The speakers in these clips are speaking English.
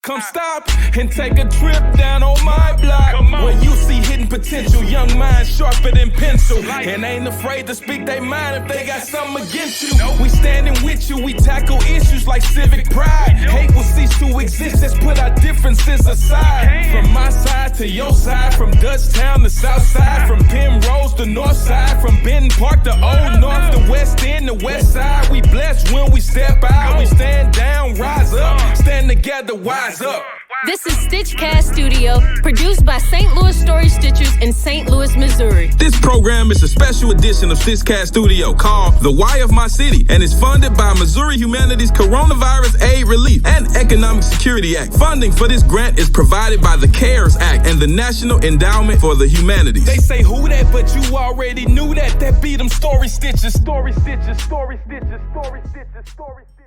Come stop and take a trip down on my block where you see hidden potential, young minds sharper than pencil, and ain't afraid to speak their mind if they got something against you. We standing with you, we tackle issues like civic pride. Hate will cease to exist, let's put our differences aside. From my side to your side, from Dutchtown to South Side, from Penrose to North Side, from Benton Park to Old North to West End to West Side. We blessed when we step out, we stand down, rise up, stand together, wise up. This is StitchCast Studio, produced by St. Louis Story Stitchers in St. Louis, Missouri. This program is a special edition of StitchCast Studio called The Why of My City and is funded by Missouri Humanities Coronavirus Aid Relief and Economic Security Act. Funding for this grant is provided by the CARES Act and the National Endowment for the Humanities. They say who that, but you already knew that. That be them story stitches, story stitches, story stitches, story stitches, story stitches.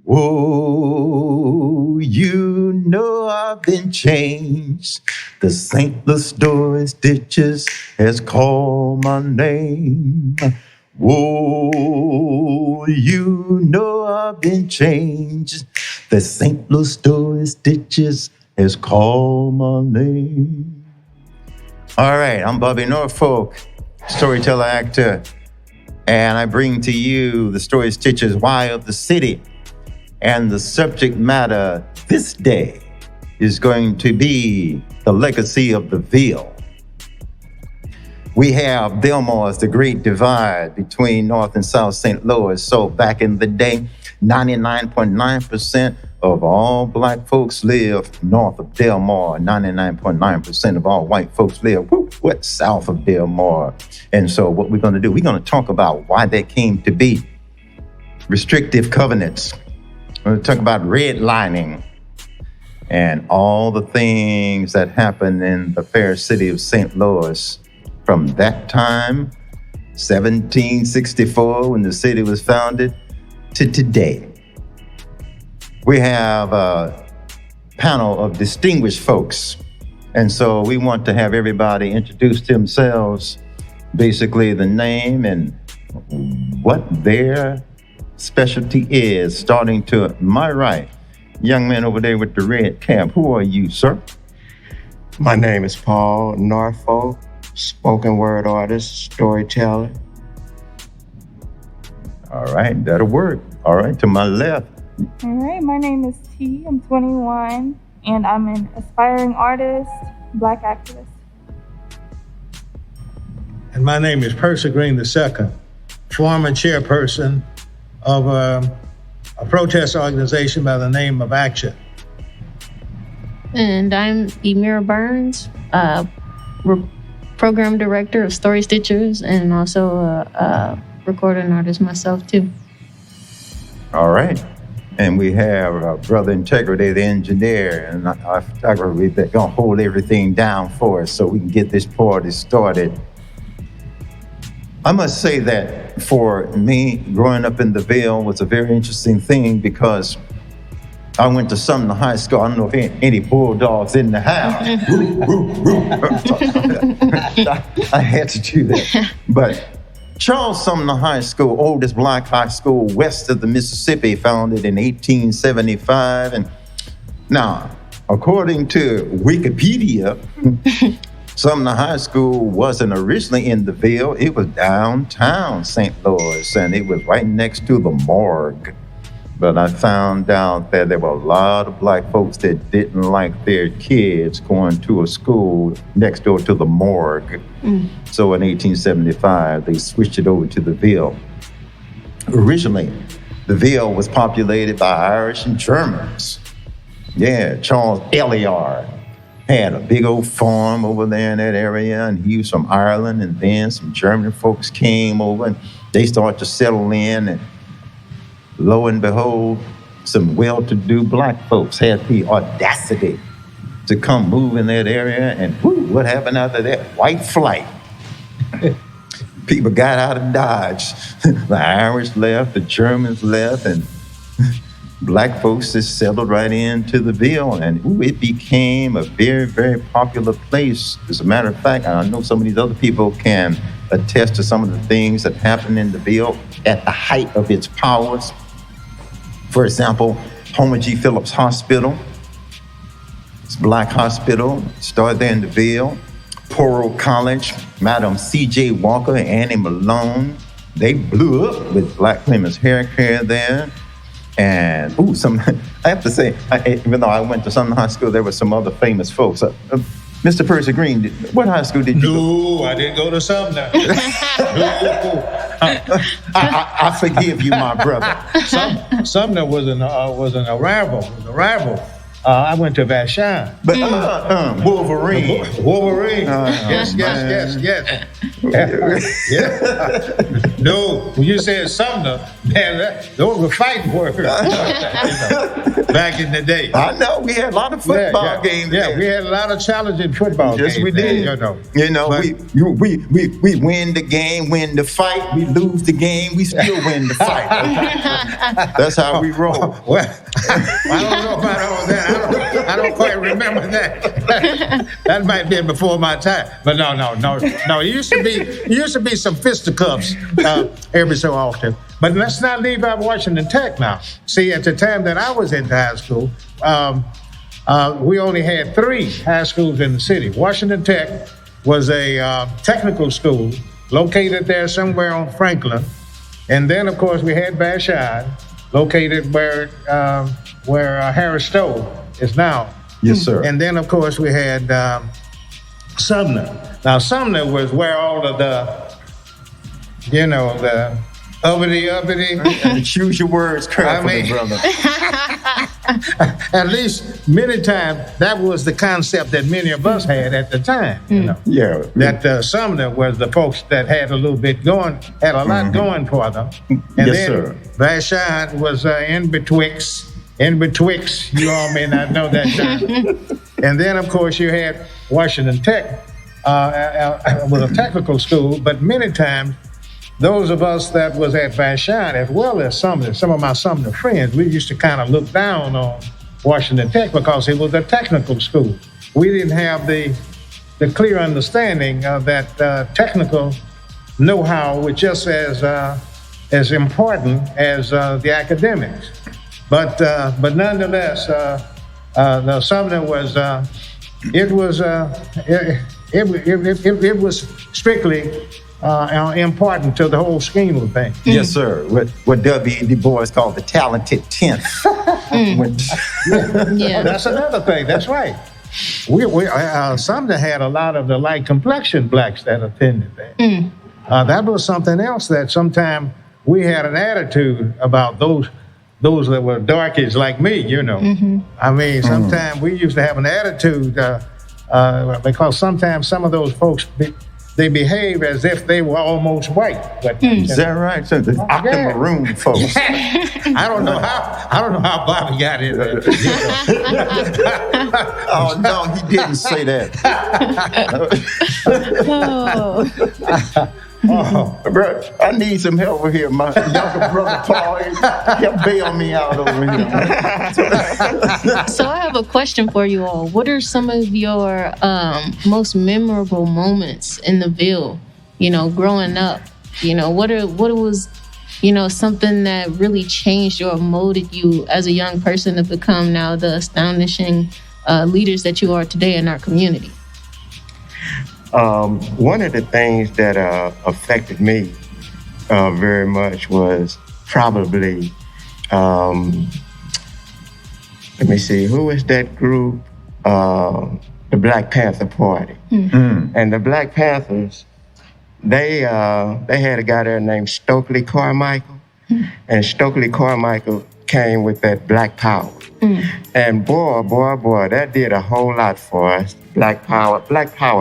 Whoa, you know I've been changed. The St. Louis Story Stitchers has called my name. Whoa, you know I've been changed. The St. Louis Story Stitchers has called my name. All right, I'm Paul Norfolk, storyteller, actor, and I bring to you the Story Stitchers' Why of the City. And the subject matter this day is going to be the legacy of the Ville. We have Belmore as the great divide between North and South St. Louis. So back in the day, 99.9% of all black folks lived north of Belmore. 99.9% of all white folks live south of Belmore. And so what we're going to do, we're going to talk about why that came to be. Restrictive covenants. We're going to talk about redlining and all the things that happened in the fair city of St. Louis from that time, 1764, when the city was founded, to today. We have a panel of distinguished folks, and so we want to have everybody introduce themselves, basically the name and what their specialty is. Starting to my right, young man over there with the red cap. Who are you, sir? My name is Paul Norfolk, spoken word artist, storyteller. All right, that'll work. All right, to my left. All right, my name is T. I'm 21, and I'm an aspiring artist, Black activist. And my name is Percy Green II, former chairperson of a protest organization by the name of Action. And I'm Emeara Burns, program director of Story Stitchers, and also a recording artist myself too. All right. And we have Brother Integrity, the engineer, and our photographer that's gonna hold everything down for us so we can get this party started. I must say that for me, growing up in the Ville was a very interesting thing because I went to Sumner High School. I don't know if any bulldogs in the house. I had to do that. But Charles Sumner High School, oldest black high school west of the Mississippi, founded in 1875. And now, according to Wikipedia, Sumner High School wasn't originally in the Ville. It was downtown St. Louis, and it was right next to the morgue. But I found out that there were a lot of black folks that didn't like their kids going to a school next door to the morgue. So in 1875, they switched it over to the Ville. Originally, the Ville was populated by Irish and Germans. Yeah, Charles Eliard had a big old farm over there in that area, and he was from Ireland, and then some German folks came over, and they started to settle in, and lo and behold, some well-to-do black folks had the audacity to come move in that area, and what happened after that? White flight. People got out of Dodge. The Irish left, the Germans left, and black folks just settled right into the Ville, and it became a very, very popular place. As a matter of fact, I know some of these other people can attest to some of the things that happened in the Ville at the height of its powers. For example, Homer G. Phillips Hospital It's Black Hospital, started there in the Ville. Poro College, Madam C.J. Walker and Annie Malone. They blew up with Black women's hair care there. And, I have to say, even though I went to Sumner High School, there were some other famous folks. Mr. Percy Green, what high school did you go? No, I didn't go to Sumner. No. I forgive you, my brother. Sumner was an arrival. I went to Vashon. But Wolverine. Yes. Yeah. No, when you said Sumner, man, those were fighting words. Back in the day. I know, we had a lot of football games. Yeah, we had a lot of challenging football games. Yes, we did. We win the game, win the fight. We lose the game, we still win the fight. That's how we roll. Well, I don't know about all that. I don't quite remember that. That might have been before my time. But no. It used to be some fisticuffs every so often. But let's not leave out Washington Tech now. See, at the time that I was in high school, we only had 3 high schools in the city. Washington Tech was a technical school located there somewhere on Franklin. And then, of course, we had Vashon, located where Harris Stowe is now. Yes, sir. And then, of course, we had Sumner. Now, Sumner was where all of the uppity. Choose your words carefully, brother. At least many times, that was the concept that many of us had at the time. Yeah. That Sumner was the folks that had a little bit going, had a lot going for them. And yes, then sir. Vashon was in betwixt. You all may not know that time. And then, of course, you had Washington Tech, was a technical school, but many times, those of us that was at Vashon, as well as some of my Sumner friends, we used to kind of look down on Washington Tech because it was a technical school. We didn't have the clear understanding of that technical know-how, was just as important as the academics. But nonetheless, the Sumner was it was strictly important to the whole scheme of things. Yes, sir. What W. Du Bois called the talented 10th. Yeah. That's another thing. That's right. Sumner had a lot of the light complexion blacks that attended there. That was something else that sometimes we had an attitude about those that were darkies like me, I mean, sometimes we used to have an attitude because sometimes some of those folks, they behave as if they were almost white. But, is that right? So the maroon folks. I don't know how Bobby got in there. Oh no, he didn't say that. Bro, I need some help over here. My younger brother Paul, help bail me out over here. So I have a question for you all. What are some of your most memorable moments in the Ville? Growing up. What was something that really changed or molded you as a young person to become now the astonishing leaders that you are today in our community? One of the things that affected me very much was probably, let me see, who was that group? The Black Panther Party. And the Black Panthers, they had a guy there named Stokely Carmichael. And Stokely Carmichael came with that Black Power. And boy, that did a whole lot for us. Black Power,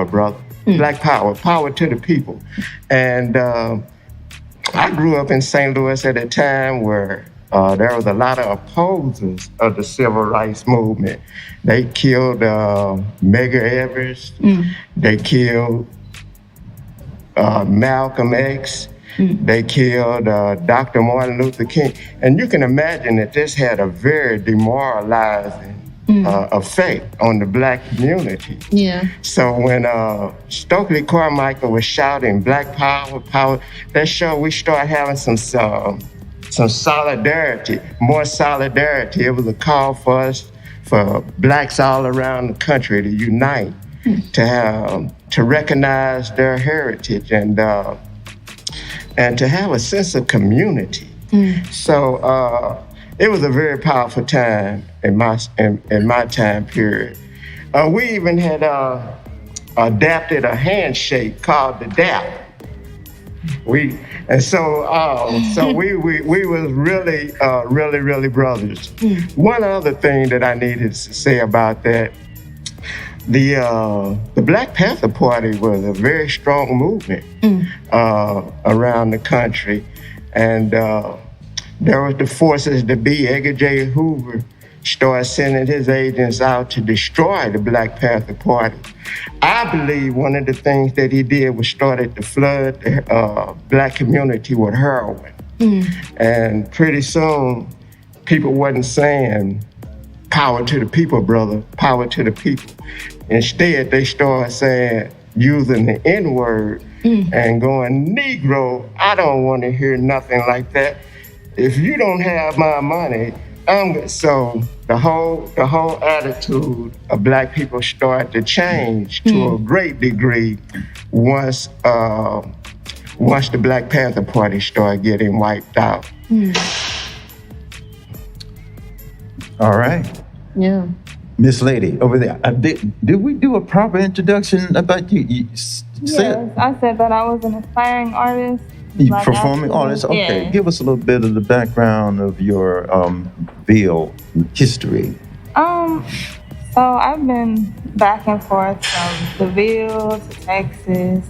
brother. Black Power to the people. And I grew up in St. Louis at a time where there was a lot of opposers of the civil rights movement. They killed Medgar Evers. They killed Malcolm X. They killed Dr. Martin Luther King. And you can imagine that this had a very demoralizing effect on the Black community. Yeah. So when Stokely Carmichael was shouting Black Power, that showed we started having some solidarity, more solidarity. It was a call for us for blacks all around the country to unite, to recognize their heritage and to have a sense of community. So it was a very powerful time in my time period. We even had adapted a handshake called the dap. We was really brothers. One other thing that I needed to say about that, the Black Panther Party was a very strong movement around the country, and there was the forces to be. Edgar J. Hoover started sending his agents out to destroy the Black Panther Party. I believe one of the things that he did was started to flood the black community with heroin. And pretty soon, people wasn't saying, power to the people, brother, power to the people. Instead, they started saying, using the N-word and going, Negro, I don't want to hear nothing like that. If you don't have my money, so the whole attitude of black people started to change to a great degree once the Black Panther Party started getting wiped out. All right. Yeah. Miss Lady, over there, did we do a proper introduction about you? Yes, I said that I was an aspiring artist. Performing artist? Okay, Yeah. give us a little bit of the background of your Ville history. So I've been back and forth from the Ville to Texas,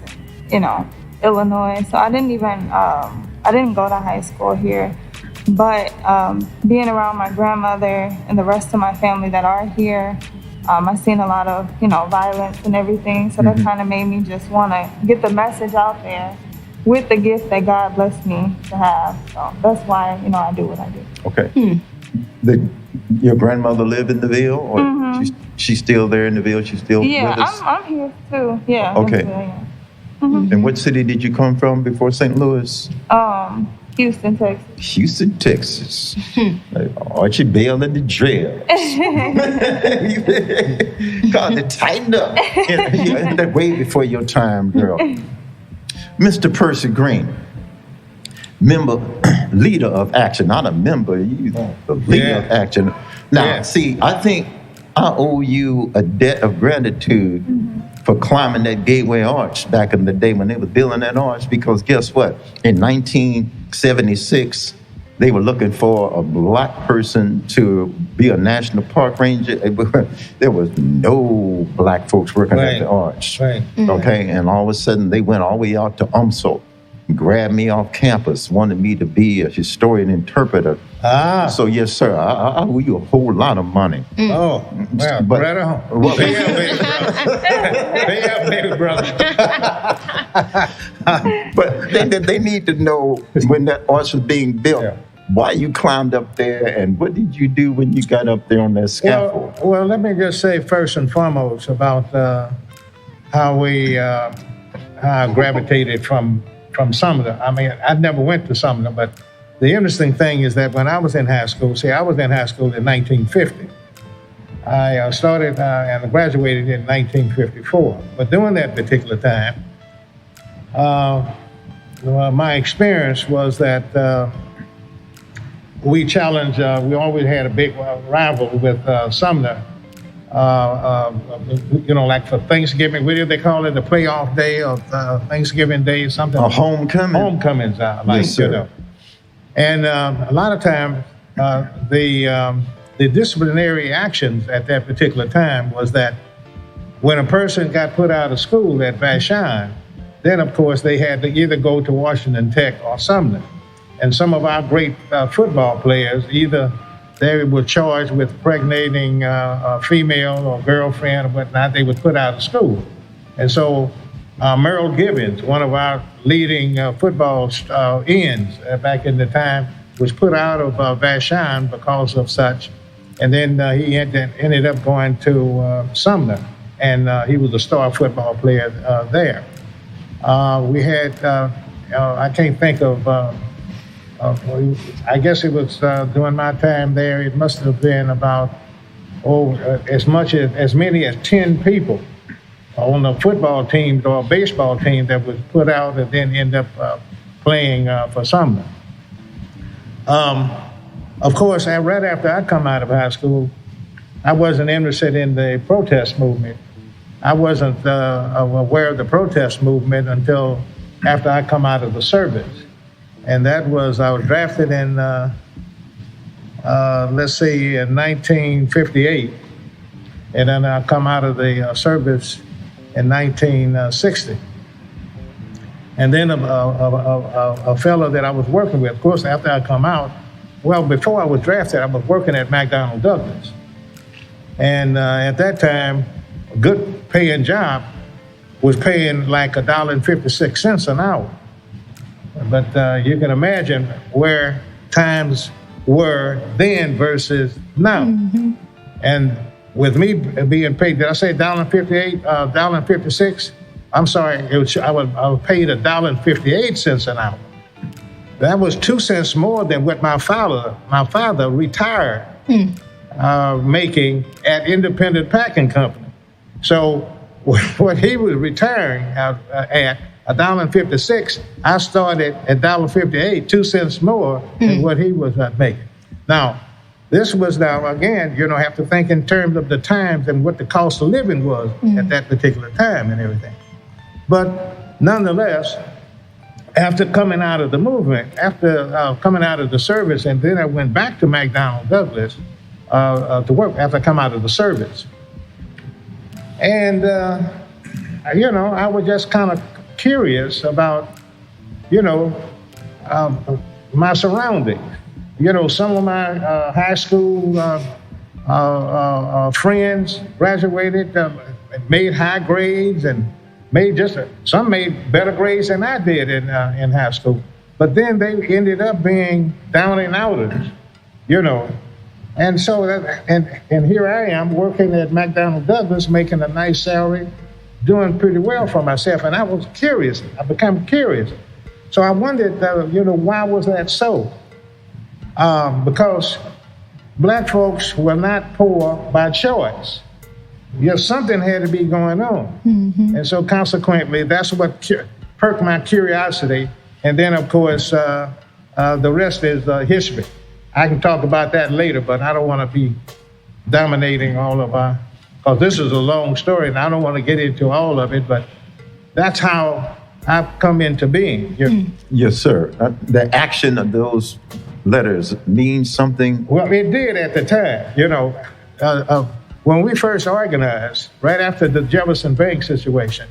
Illinois. So I didn't even, I didn't go to high school here. But being around my grandmother and the rest of my family that are here, I've seen a lot of, violence and everything. So that kind of made me just want to get the message out there with the gift that God blessed me to have. So that's why, I do what I do. Okay. Your grandmother lived in the Ville, or she's still there in the Ville? She's still with us? I'm here too. Yeah. Okay. Ville, yeah. And what city did you come from before St. Louis? Houston, Texas. Houston, Texas. Archie Bell and the Dreads. God, to tighten up. That way before your time, girl. Mr. Percy Green, leader of Action, not a member, you the leader of Action. Now, see, I think I owe you a debt of gratitude for climbing that Gateway Arch back in the day when they were building that arch, because guess what? In 1976, they were looking for a black person to be a national park ranger. There was no black folks working at the arch. Right. Okay, and all of a sudden they went all the way out to UMSL, grabbed me off campus, wanted me to be a historian interpreter. So yes, sir, I owe you a whole lot of money. Oh, well, but, right on. Pay up, baby brother. But they need to know when that arch was being built, why you climbed up there, and what did you do when you got up there on that scaffold? Well, let me just say first and foremost about how I gravitated from Sumner. I mean, I never went to Sumner, but the interesting thing is that when I was in high school, I was in high school in 1950. I started and graduated in 1954. But during that particular time, my experience was that we challenged, we always had a big rival with Sumner. Like for Thanksgiving, what do they call it? The playoff day of Thanksgiving Day, something. A homecoming. Homecomings, yes, sir. And a lot of times, the disciplinary actions at that particular time was that when a person got put out of school at Vashon, then of course they had to either go to Washington Tech or Sumner. And some of our great football players, either they were charged with impregnating a female or girlfriend or whatnot, they were put out of school. And so Merrill Gibbons, one of our leading football ends back in the time, was put out of Vashon because of such. And then he ended up going to Sumner, and he was a star football player there. We had, I can't think of, I guess it was during my time there, it must have been about as many as 10 people on a football team or a baseball team that was put out and then end up playing for Sumner. Of course, right after I come out of high school, I wasn't interested in the protest movement. I wasn't aware of the protest movement until after I come out of the service. And that was, I was drafted in, in 1958. And then I come out of the service in 1960. And then a fellow that I was working with, of course, after I come out, well, before I was drafted, I was working at McDonnell Douglas. And at that time, a good paying job was paying like $1.56 an hour. But you can imagine where times were then versus now. Mm-hmm. And with me being paid, did I say $1.58, $1.56? I'm sorry, I was paid $1.58 an hour. That was 2 cents more than what my father retired making at Independent Packing Company. So what he was retiring at $1.56, I started at $1.58, 2 cents more than what he was making. Now, this was now, again, have to think in terms of the times and what the cost of living was at that particular time and everything. But nonetheless, after coming out of the movement, after coming out of the service, and then I went back to McDonnell Douglas to work after I come out of the service. And, I was just kind of curious about, my surroundings. Some of my high school friends graduated, made high grades, and some made better grades than I did in high school. But then they ended up being down and outers, And so, and here I am working at McDonnell Douglas, making a nice salary, doing pretty well for myself. And I was curious. I became curious. So I wondered, why was that so? Because black folks were not poor by choice. Something had to be going on. Mm-hmm. And so consequently, that's what perked my curiosity. And then, of course, the rest is history. I can talk about that later, but I don't want to be dominating all of because this is a long story, and I don't want to get into all of it, but that's how I've come into being. Yes, sir. The action of those letters means something? Well, it did at the time. When we first organized, right after the Jefferson Bank situation,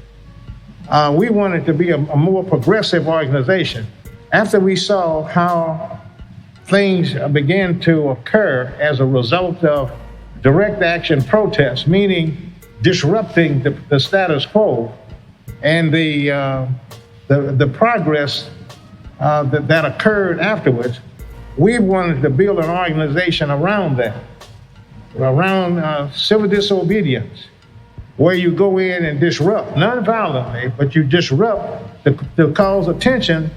we wanted to be a more progressive organization. After we saw how things began to occur as a result of direct action protests, meaning disrupting the status quo and the progress that occurred afterwards, we wanted to build an organization around that, around civil disobedience, where you go in and disrupt, non-violently, but you disrupt to cause attention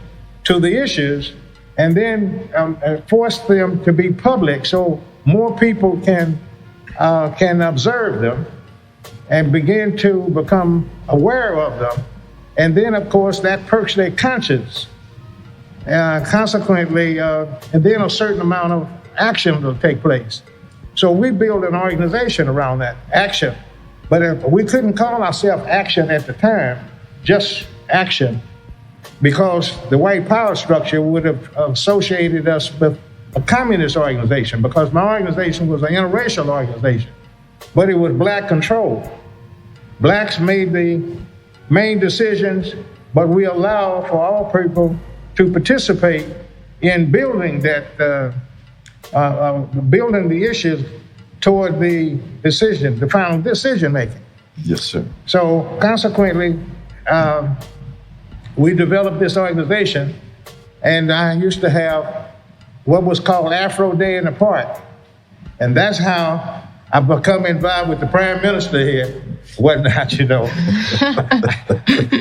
to the issues and then force them to be public so more people can observe them and begin to become aware of them. And then, of course, that perks their conscience. Consequently, and then a certain amount of action will take place. So we built an organization around that, action. But we couldn't call ourselves Action at the time, just Action, because the white power structure would have associated us with a communist organization, because my organization was an interracial organization, but it was black controlled. Blacks made the main decisions, but we allow for all people to participate in building that, building the issues toward the decision, the final decision making. Yes, sir. So consequently, we developed this organization, and I used to have what was called Afro Day in the Park. And that's how I become involved with the Prime Minister here, whatnot,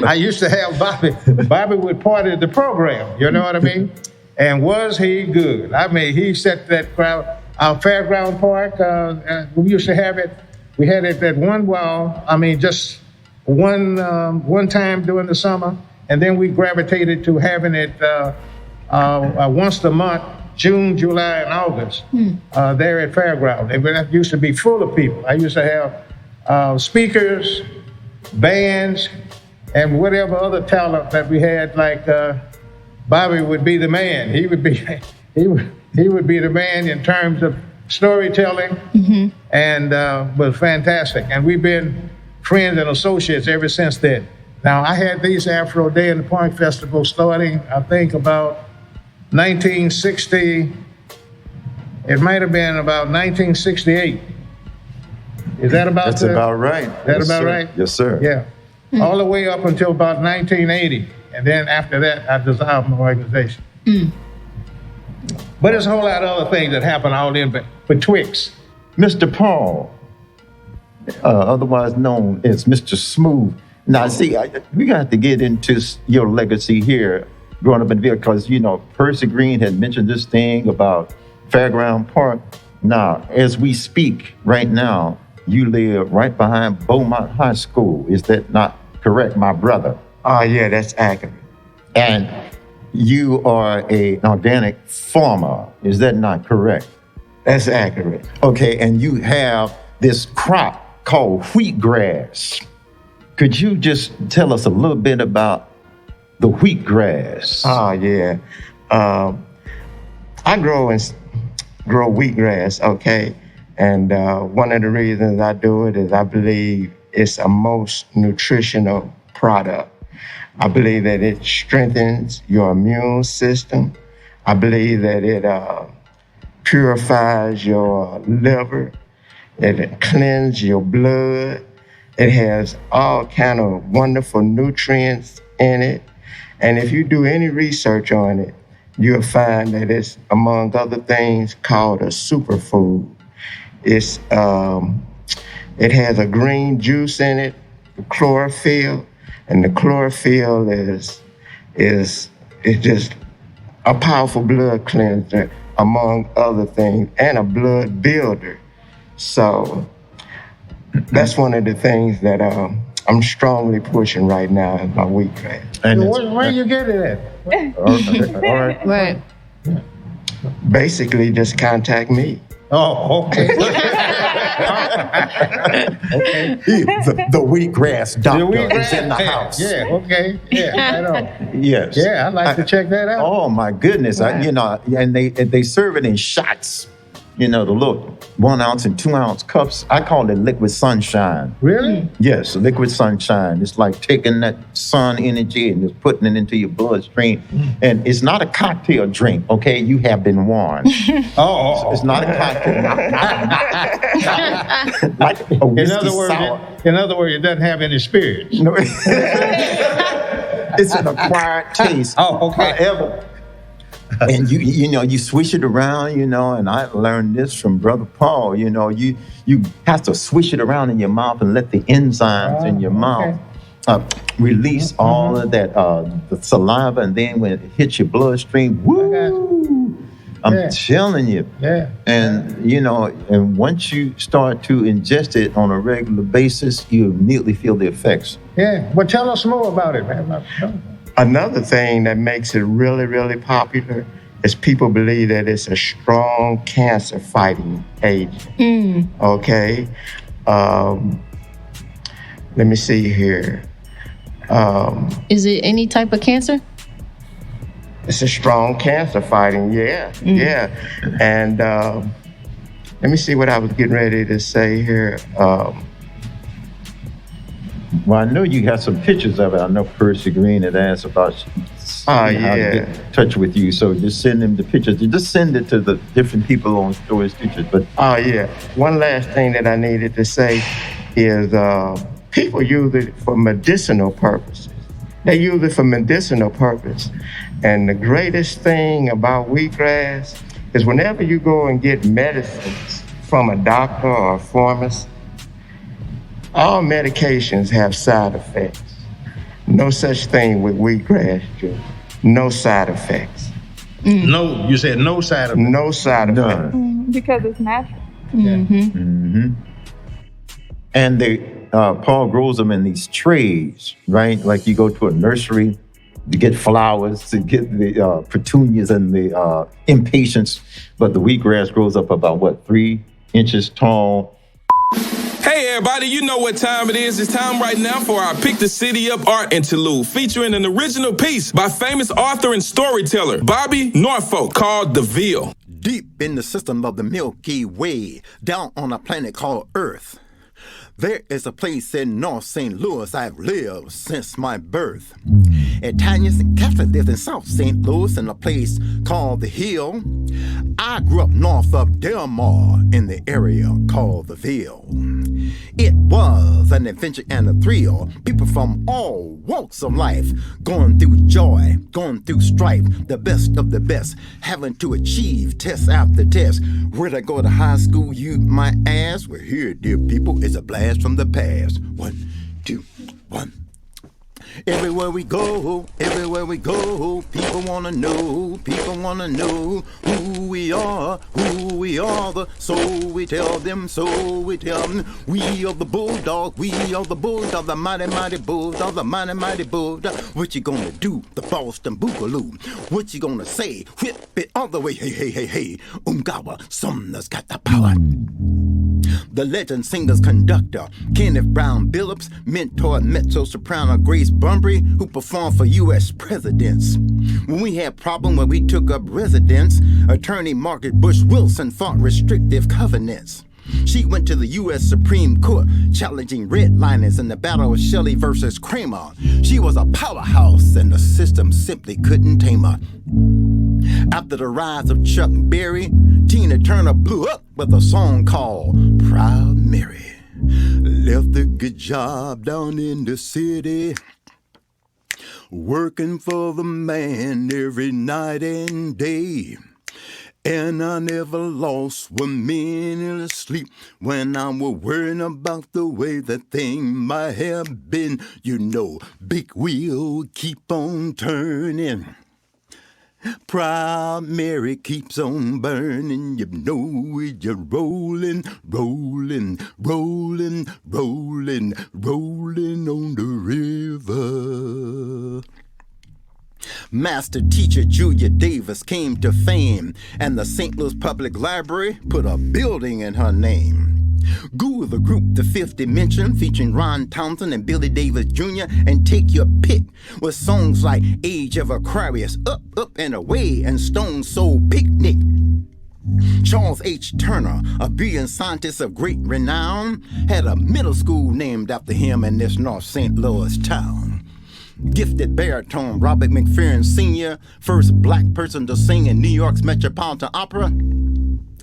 I used to have Bobby. Bobby would part of the program, you know what I mean? And was he good? I mean, he set that crowd. our fairground park, we used to have it. We had it at one wall. I mean, just one time during the summer, and then we gravitated to having it once a month, June, July, and August, there at fairground. It used to be full of people. I used to have speakers, bands, and whatever other talent that we had. Like Bobby would be the man. He would be the man in terms of storytelling, and was fantastic. And we've been friends and associates ever since then. Now, I had these Afro Day in the Park Festival starting, I think, about 1960. It might have been about 1968. Is that about? That's about right. That yes, about sir. right? Yes, sir. Yeah. All the way up until about 1980, and then after that, I dissolved my organization. But there's a whole lot of other things that happen all in betwixt. Mr. Paul, otherwise known as Mr. Smooth. Now, see, we got to get into your legacy here, growing up in Ville, because, Percy Green had mentioned this thing about Fairground Park. Now, as we speak right now, you live right behind Beaumont High School. Is that not correct, my brother? Oh, yeah, that's accurate. And you are an organic farmer. Is that not correct? That's accurate. Okay, and you have this crop called wheatgrass. Could you just tell us a little bit about the wheatgrass? Oh, yeah. I grow wheatgrass, okay? And one of the reasons I do it is I believe it's a most nutritional product. I believe that it strengthens your immune system. I believe that it purifies your liver. It cleanses your blood. It has all kind of wonderful nutrients in it. And if you do any research on it, you'll find that it's, among other things, called a superfood. It has a green juice in it, the chlorophyll, and the chlorophyll is just a powerful blood cleanser, among other things, and a blood builder. So that's one of the things that I'm strongly pushing right now in my wheatgrass. And Where you get it at? all right. Right. Basically, just contact me. Oh, okay. The wheatgrass doctor wheatgrass, is in the house. Yeah, okay. Yeah, I know. Yes. Yeah, I'd like to check that out. Oh my goodness! And they serve it in shots. The little 1 ounce and 2 ounce cups. I call it liquid sunshine. Really? Yes, liquid sunshine. It's like taking that sun energy and just putting it into your bloodstream. And it's not a cocktail drink, okay? You have been warned. Oh. It's not a cocktail. Like a whiskey sour. In other words, it doesn't have any spirit. No. It's an acquired taste. Oh, okay. However, and you swish it around, and I learned this from Brother Paul, you have to swish it around in your mouth and let the enzymes in your mouth release all of that, the saliva, and then when it hits your bloodstream, woo! I'm telling you. Yeah. And, and once you start to ingest it on a regular basis, you immediately feel the effects. Yeah. Well, tell us more about it, man. Another thing that makes it really, really popular is people believe that it's a strong cancer fighting agent. Okay? Let me see here. Is it any type of cancer? It's a strong cancer fighting, yeah. And let me see what I was getting ready to say here. Well, I know you got some pictures of it. I know Percy Green had asked about how to get in touch with you. So just send them the pictures. You just send it to the different people on Story Stitches. But one last thing that I needed to say is people use it for medicinal purposes. They use it for medicinal purpose. And the greatest thing about wheatgrass is whenever you go and get medicines from a doctor or a pharmacist, all medications have side effects. No such thing with wheatgrass juice. No side effects. No, you said no side effect. No side effect. Because it's natural. And Paul grows them in these trays, right? Like you go to a nursery to get flowers, to get the petunias and the impatiens, but the wheatgrass grows up about 3 inches tall. Hey everybody, you know what time it is. It's time right now for our Pick the City Up art interlude, featuring an original piece by famous author and storyteller Paul Norfolk called The Ville. Deep in the system of the Milky Way, down on a planet called Earth, there is a place in North St. Louis I've lived since my birth. Italians and Catholics lived in South St. Louis in a place called the Hill. I grew up north of Del Mar in the area called the Ville. It was an adventure and a thrill. People from all walks of life going through joy, going through strife, the best of the best, having to achieve test after test. Where'd I go to high school, you might ask? Well, here, dear people, is a blast from the past. 1, 2, 1. Everywhere we go, people wanna know who we are, so we tell them, we are the bulldog, the mighty bulldog, what you gonna do, the Boston Boogaloo, what you gonna say, whip it all the way, hey, Umgawa, Sumner's got the power. The legend singer's conductor, Kenneth Brown Billups, mentor mezzo-soprano Grace Bunbury, who performed for U.S. presidents. When we had problem when we took up residence, attorney Margaret Bush Wilson fought restrictive covenants. She went to the U.S. Supreme Court, challenging redliners in the battle of Shelley versus Kramer. She was a powerhouse, and the system simply couldn't tame her. After the rise of Chuck Berry, Tina Turner blew up with a song called Proud Mary. Left a good job down in the city, working for the man every night and day. And I never lost 1 minute of sleep when I was worrying about the way that thing might have been. You know, big wheel keep on turning. Proud Mary keeps on burning. You know we're just rolling on the river. Master teacher Julia Davis came to fame, and the St. Louis Public Library put a building in her name. Google the group The Fifth Dimension, featuring Ron Townsend and Billy Davis Jr., and take your pick with songs like Age of Aquarius, Up, Up and Away, and Stone Soul Picnic. Charles H. Turner, a brilliant scientist of great renown, had a middle school named after him in this North St. Louis town. Gifted baritone Robert McFerrin Sr., first black person to sing in New York's Metropolitan Opera.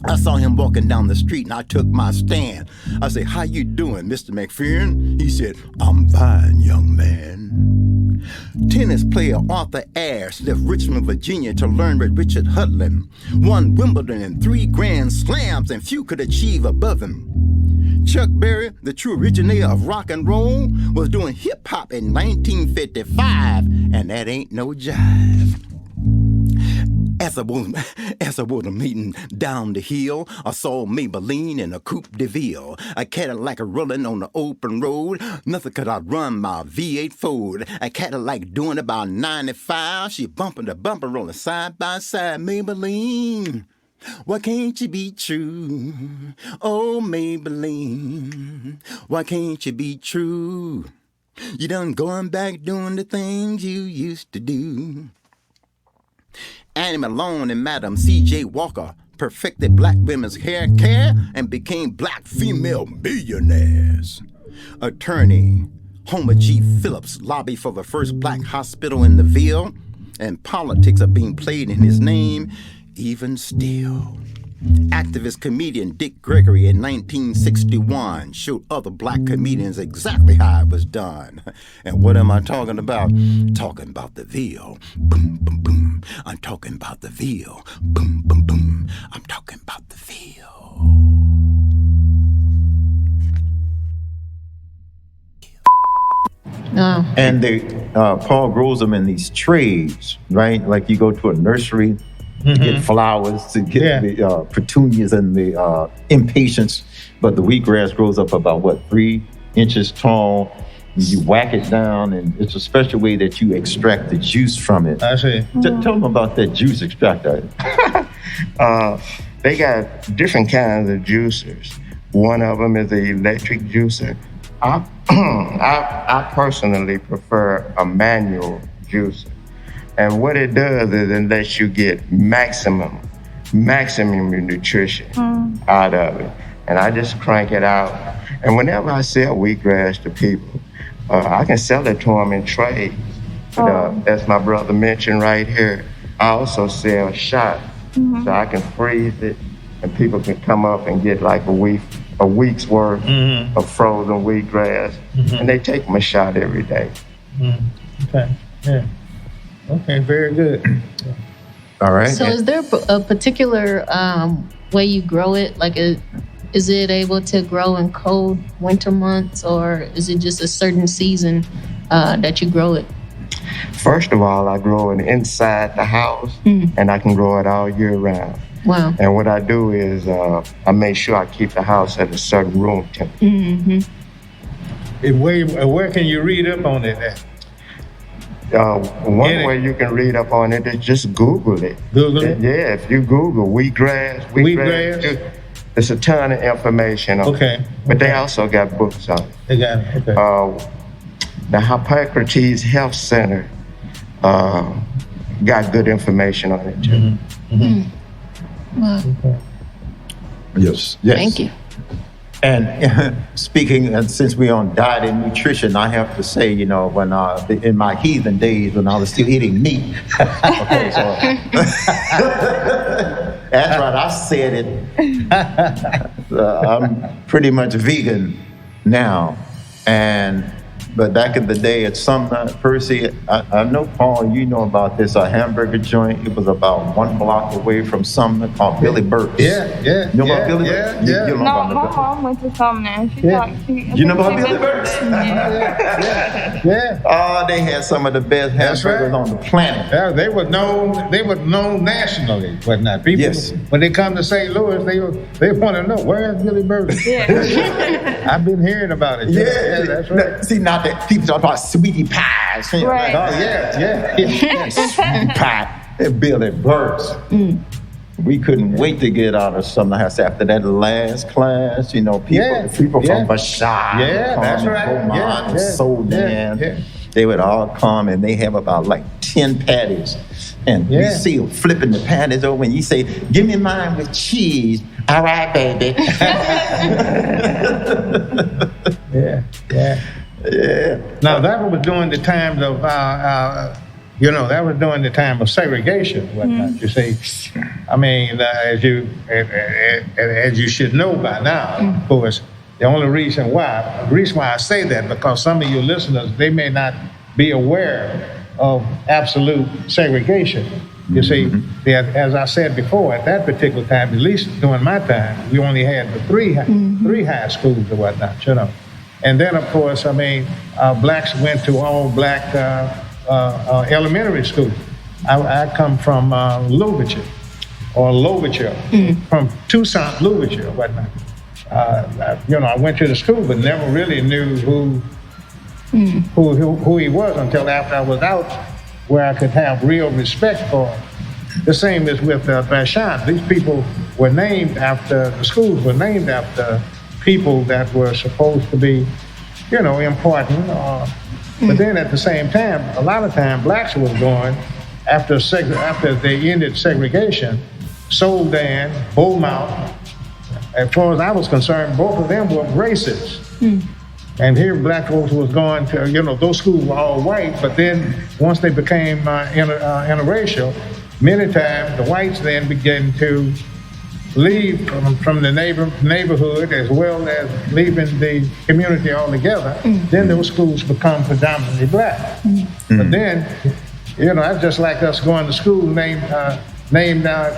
I saw him walking down the street and I took my stand. I said, "How you doing, Mr. McFerrin?" He said, "I'm fine, young man." Tennis player Arthur Ashe left Richmond, Virginia to learn with Richard Hudlin. Won Wimbledon and 3 Grand Slams, and few could achieve above him. Chuck Berry, the true originator of rock and roll, was doing hip-hop in 1955, and that ain't no jive. As I was meeting down the hill, I saw Maybelline in a Coupe de Ville, a Cadillac rolling on the open road. Nothing could outrun my V8 Ford. A Cadillac doing about 95. She bumping the bumper rolling side by side. Maybelline, why can't you be true? Oh, Maybelline, why can't you be true? You done going back doing the things you used to do. Annie Malone and Madam C.J. Walker perfected black women's hair care and became black female millionaires. Attorney Homer G. Phillips lobbied for the first black hospital in the Ville, and politics are being played in his name even still. Activist comedian Dick Gregory in 1961 showed other black comedians exactly how it was done. And what am I talking about? Talking about the Ville. Boom, boom, boom. I'm talking about the Ville. Boom, boom, boom. I'm talking about the Ville. Oh. And Paul grows them in these trays, right? Like you go to a nursery to get flowers, to get the petunias and the impatiens. But the wheatgrass grows up about 3 inches tall. You whack it down, and it's a special way that you extract the juice from it. I see. Tell them about that juice extractor. They got different kinds of juicers. One of them is the electric juicer. I personally prefer a manual juicer. And what it does is it lets you get maximum nutrition out of it. And I just crank it out. And whenever I sell wheatgrass to people, I can sell it to them in trades. As my brother mentioned right here, I also sell shots. So I can freeze it, and people can come up and get like a week's worth of frozen wheatgrass, and they take them a shot every day. Okay, yeah. Okay, very good. All right. So is there a particular way you grow it? Like, is it able to grow in cold winter months, or is it just a certain season that you grow it? First of all, I grow it inside the house, and I can grow it all year round. Wow. And what I do is I make sure I keep the house at a certain room temperature. Where can you read up on it at? One way you can read up on it is just Google it. Google it? Yeah, if you Google wheatgrass, there's a ton of information on it. But they also got books on it. They got it, okay. The Hippocrates Health Center got good information on it too. Wow. Yes. Thank you. And speaking, since we're on diet and nutrition, I have to say, you know, when in my heathen days when I was still eating meat, okay, so that's right, I said it. I'm pretty much vegan now, but back in the day at Sumner, Percy, I know, Paul, you know about this, a hamburger joint. It was about 1 block away from Sumner called Ville Burns. Yeah. You know about Ville Burns? Yeah. No, my mom went to Sumner. You know about Ville Burns? Yeah. Oh, they had some of the best hamburgers on the planet. Yeah, they were known nationally, whatnot. People, when they come to St. Louis, they want to know, where's Ville Burns? Yeah. I've been hearing about it. Yeah, that's right. See, now that people talk about sweetie pies. Right. Oh, yeah. Sweetie pie and Ville Burns. We couldn't wait to get out of Sumner House after that last class. You know, people from Bashar, that's right. Beaumont, and Sodan. They would all come, and they have about like 10 patties. And we see them flipping the patties over, and you say, "Give me mine with cheese." All right, baby. Yeah. Now that was during the times of, that was during the time of segregation, whatnot. You see, I mean, as you should know by now, of course, the reason why I say that, because some of your listeners, they may not be aware of absolute segregation. You see, as I said before, at that particular time, at least during my time, we only had the three high schools or whatnot, you know. And then, of course, I mean, blacks went to all black elementary school. I come from Louverture, from Tucson, Louverture, whatnot. I went to the school, but never really knew who he was until after I was out, where I could have real respect for him. The same as with Bashar. These people were named after, the schools were named after people that were supposed to be, important. But then at the same time, a lot of time, blacks was going, after they ended segregation, Sodan, Beaumont, as far as I was concerned, both of them were racist. And here black folks was going to, those schools were all white, but then once they became interracial, many times the whites then began to leave from the neighborhood as well as leaving the community altogether. Then those schools become predominantly black. But then, that's just like us going to school named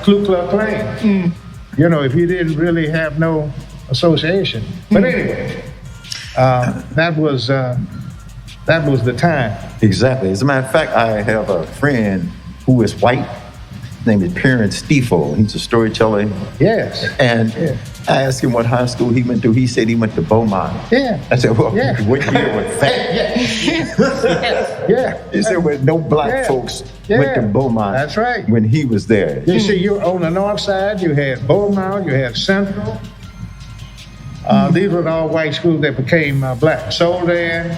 Ku Klux Klan. If you didn't really have no association. But anyway, that was the time. Exactly. As a matter of fact, I have a friend who is white, name is Perrin Stiefel. He's a storyteller. Yes. And Yeah. I asked him what high school he went to. He said he went to Beaumont. Yeah. I said, well, Yeah. what year was that? Yeah. He said, well, no black Yeah. folks Yeah. went to Beaumont. That's right. When he was there. You see, you on the north side, you had Beaumont, you had Central. These were all white schools that became black. Soldan,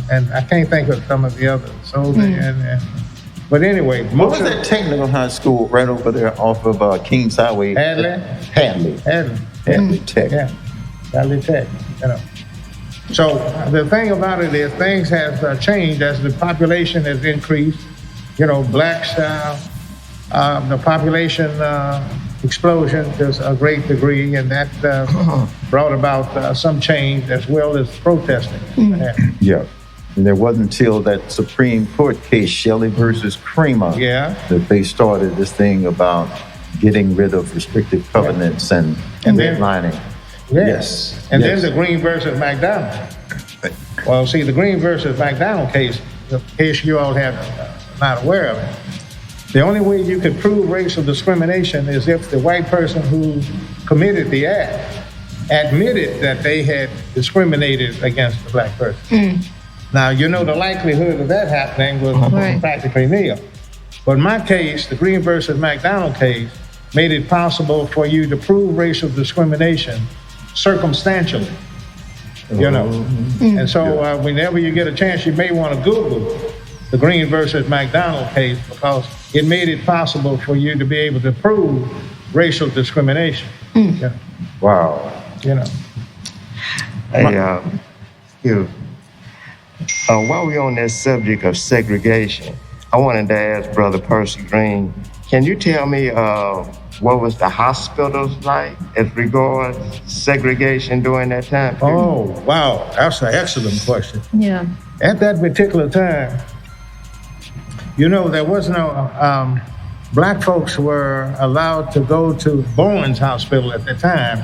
and I can't think of some of the others. Soldan, but anyway, What most was of that technical high school right over there off of Kings Highway? Hadley. Hadley Tech. Yeah, Hadley Tech. You know. So the thing about it is, things have changed as the population has increased. You know, blacks, the population explosion to a great degree, and that brought about some change as well as protesting. Yeah. And it wasn't until that Supreme Court case, Shelley versus Kramer, that they started this thing about getting rid of restrictive covenants and redlining. Yes. And then the Green versus McDonald. Well, see, the Green versus McDonald case, the case you all have not aware of it. The only way you could prove racial discrimination is if the white person who committed the act admitted that they had discriminated against the black person. Now, you know, the likelihood of that happening was practically nil. But in my case, the Green versus McDonald case made it possible for you to prove racial discrimination circumstantially, you know. And so whenever you get a chance, you may want to Google the Green versus McDonald case, because it made it possible for you to be able to prove racial discrimination. Yeah. Wow. You know. Hey, while we're on that subject of segregation, I wanted to ask Brother Percy Green, can you tell me what was the hospitals like as regards segregation during that time period? Oh, wow. That's an excellent question. Yeah. At that particular time, you know, there was no, black folks were allowed to go to Bowen's Hospital at the time.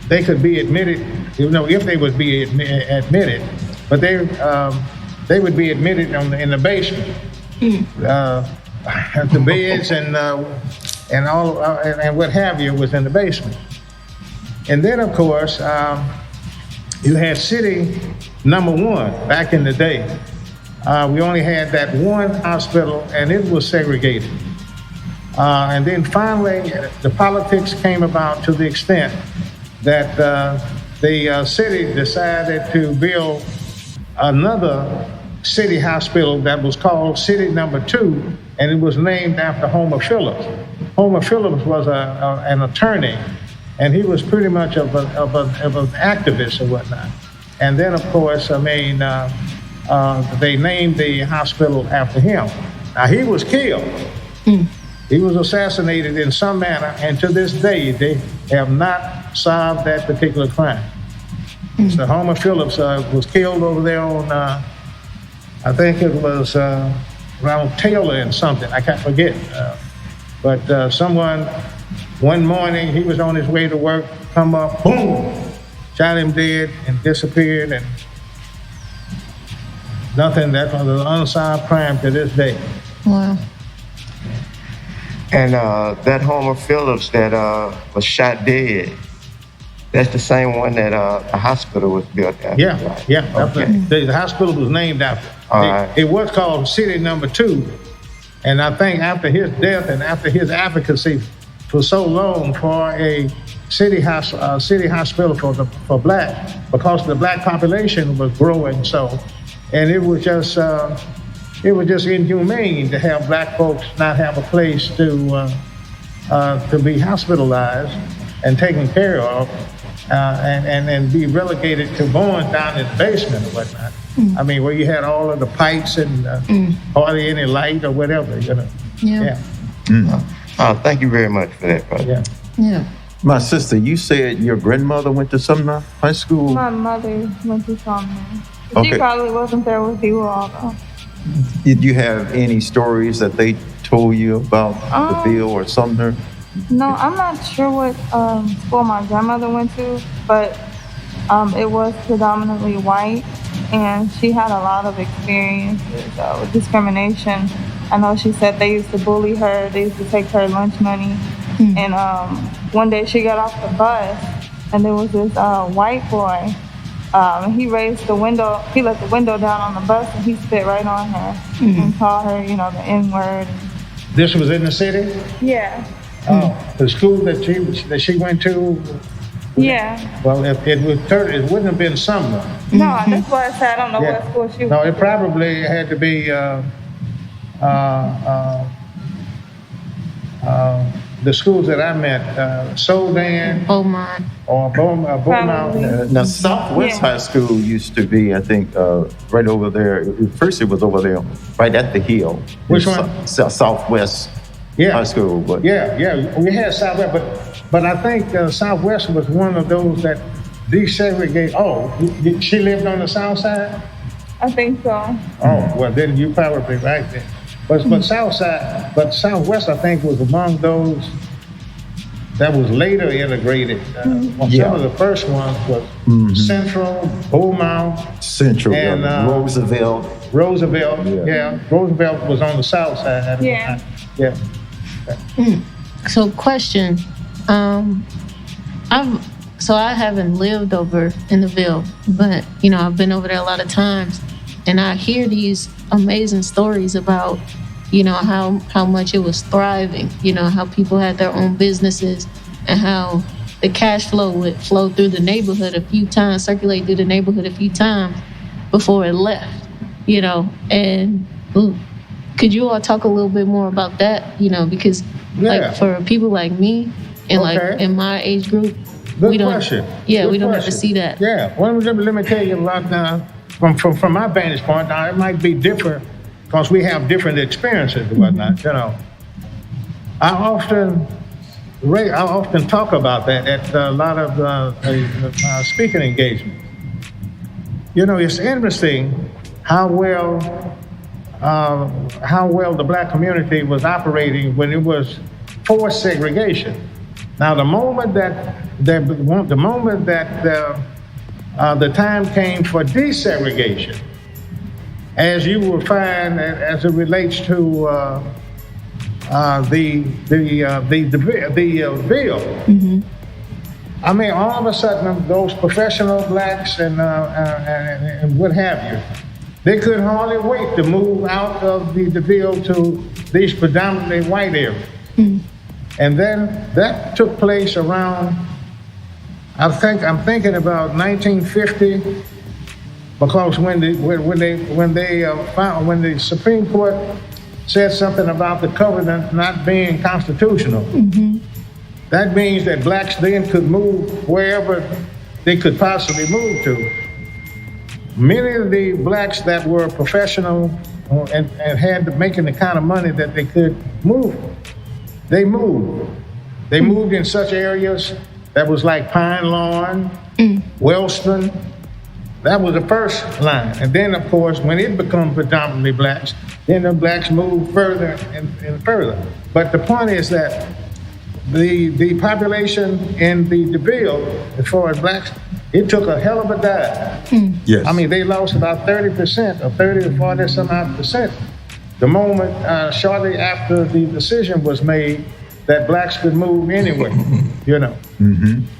They could be admitted, you know, if they would be admitted, but they would be admitted in the basement. The beds and all and what have you was in the basement. And then, of course, you had City Number 1 back in the day. We only had that one hospital, and it was segregated. And then finally, the politics came about to the extent that the city decided to build another city hospital that was called City Number 2, and it was named after Homer Phillips. Homer Phillips was an attorney, and he was pretty much of an activist and whatnot. And then, of course, I mean, they named the hospital after him. Now, he was killed. He was assassinated in some manner, and to this day, they have not solved that particular crime. So Homer Phillips was killed over there on, I think it was around Taylor and something, I can't forget. But someone, one morning, he was on his way to work, come up, boom, shot him dead and disappeared, and nothing. That was an unsolved crime to this day. Wow. And that Homer Phillips that was shot dead, that's the same one that the hospital was built after. Yeah, yeah. Okay. The hospital was named after. It was called City Number 2. And I think after his death and after his advocacy for so long for a city hospital for black, because the black population was growing so, and it was just inhumane to have black folks not have a place to be hospitalized and taken care of, and be relegated to going down in the basement or whatnot. I mean, where you had all of the pipes and hardly any light or whatever, you know. Yeah. Thank you very much for that, brother. Yeah. My sister, you said your grandmother went to Sumner High School? My mother went to Sumner. Okay. She probably wasn't there with you all, though. Did you have any stories that they told you about the Ville or Sumner? No, I'm not sure what school my grandmother went to, but it was predominantly white. and she had a lot of experiences with discrimination. I know she said they used to bully her, they used to take her lunch money, and one day she got off the bus, and there was this white boy, and he raised the window, he let the window down on the bus, and he spit right on her and called her, the N-word. This was in the city? Yeah. The school that she went to? Yeah. Well, it wouldn't have been Sumner. No, that's why I said I don't know what school she was. No, it probably had to be the schools that I met, Soldan, Beaumont, or Beaumont. Now, Southwest High School used to be, I think, right over there. First, it was over there, right at the hill. Which one? Southwest High School. But yeah, we had Southwest, but I think Southwest was one of those that desegregated. Oh, she lived on the South Side? I think so. Oh, well, then you probably right then. But Southwest, I think, was among those that was later integrated. Some of the first ones was Central, Beaumont, and Roosevelt. Roosevelt, Roosevelt was on the South Side at the time. Yeah. So, question. I haven't lived over in the Ville, but I've been over there a lot of times, and I hear these amazing stories about how much it was thriving, how people had their own businesses, and how the cash flow would flow through the neighborhood a few times, circulate through the neighborhood a few times before it left, and could you all talk a little bit more about that, because like for people like me and like in my age group, we don't ever see that. Yeah, well, let me tell you about from my vantage point. Now, it might be different because we have different experiences and whatnot. I often talk about that at a lot of speaking engagements. It's interesting how well the black community was operating when it was forced segregation. Now, the moment that the time came for desegregation, as you will find, as it relates to the Ville. I mean, all of a sudden, those professional blacks and what have you, they could hardly wait to move out of the Ville to these predominantly white areas. And then that took place around, I'm thinking about 1950, because when the Supreme Court said something about the covenant not being constitutional, that means that blacks then could move wherever they could possibly move to. Many of the blacks that were professional and had making the kind of money that they could move, they moved. They moved in such areas that was like Pine Lawn, Wellston. That was the first line. And then, of course, when it became predominantly blacks, then the blacks moved further and further. But the point is that the population in the Ville, as far as blacks, it took a hell of a dive. Yes. I mean, they lost about 30% or 30 or 40 some odd percent the moment shortly after the decision was made that blacks could move anywhere,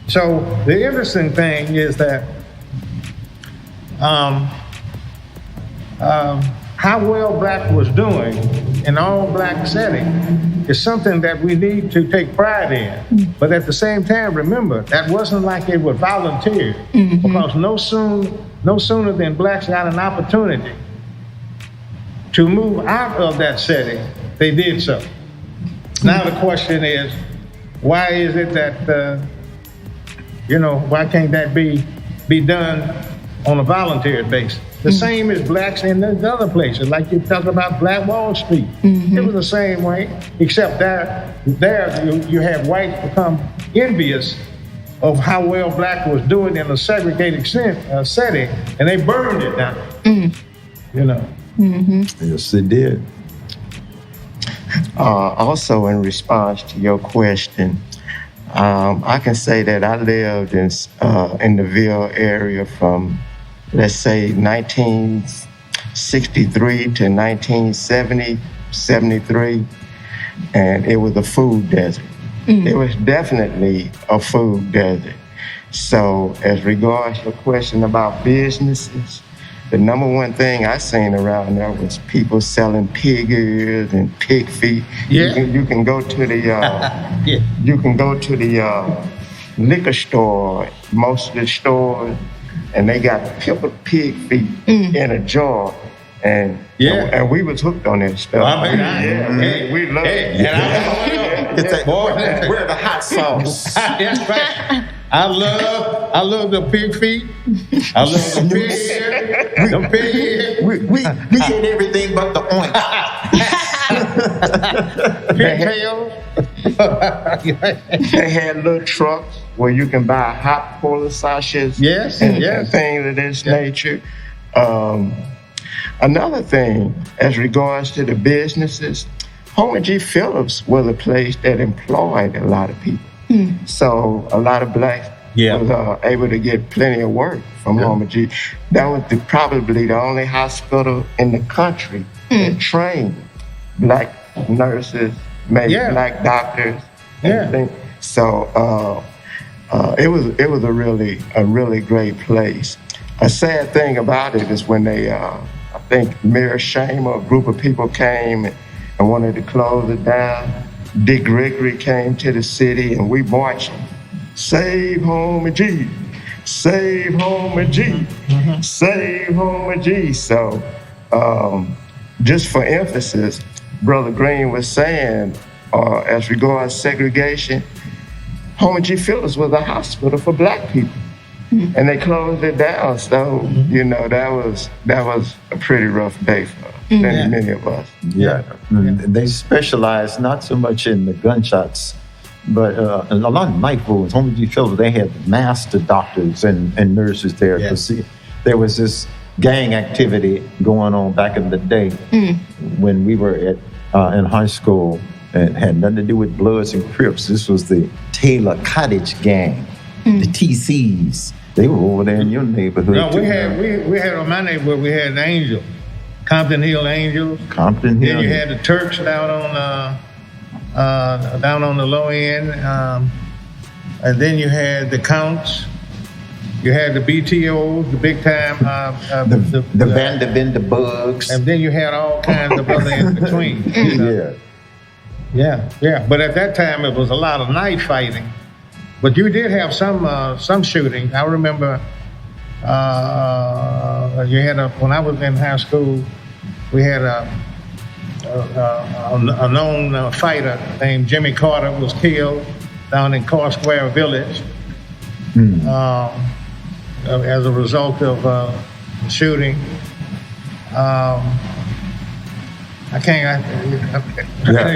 So the interesting thing is that how well black was doing in all black setting is something that we need to take pride in. But at the same time, remember, that wasn't like it was volunteered, because no sooner than blacks got an opportunity to move out of that setting, they did so. Now the question is, why is it that, why can't that be done on a volunteer basis? The same as blacks in the other places, like you talk about Black Wall Street. It was the same way, except there you have whites become envious of how well black was doing in a segregated setting, and they burned it down. Yes, they did. Also, in response to your question, I can say that I lived in the Ville area from let's say 1963 to 1970, 73, and it was a food desert. It was definitely a food desert. So as regards to the question about businesses, the number one thing I seen around there was people selling pig ears and pig feet. Yeah. You can go to the you can go to the liquor store, most of the stores, and they got pickled pig feet in a jar. And we was hooked on that stuff. We loved it. Where the hot sauce? That's right. I love the pig feet. I love the pig ear. The pig ear. We ate everything but the oink. Pig tails. They had little trucks where you can buy hot polar sausages and things of this nature. Another thing, as regards to the businesses, Homer G. Phillips was a place that employed a lot of people. So a lot of blacks was able to get plenty of work from Homer G. That was probably the only hospital in the country that trained black nurses, maybe black doctors. So it was a really great place. A sad thing about it is when they, I think Mayor Shamer, a group of people came and wanted to close it down. Dick Gregory came to the city and we marched, save Homer G, save Homer G, save Homer G. So just for emphasis, Brother Green was saying, as regards segregation, Homer G. Phillips was a hospital for black people. And they closed it down. So, you know, that was a pretty rough day for many of us. They specialized not so much in the gunshots, but a lot of night wounds. Homer G. Phillips, they had master doctors and nurses there. See, there was this gang activity going on back in the day when we were in high school. It had nothing to do with Bloods and Crips. This was the Taylor Cottage gang, the TCs. They were over there in your neighborhood. No, we had on my neighborhood. We had the Angels, Compton Hill Angels. Compton Hill. Then you had the Turks down on the low end, and then you had the Counts. You had the BTOs, the big time. The Vanderbilt Bugs. And then you had all kinds of other in between. You know? Yeah. But at that time, it was a lot of night fighting. But you did have some shooting. I remember you had when I was in high school, we had a known fighter named Jimmy Carter was killed down in Carr Square Village as a result of shooting. I can't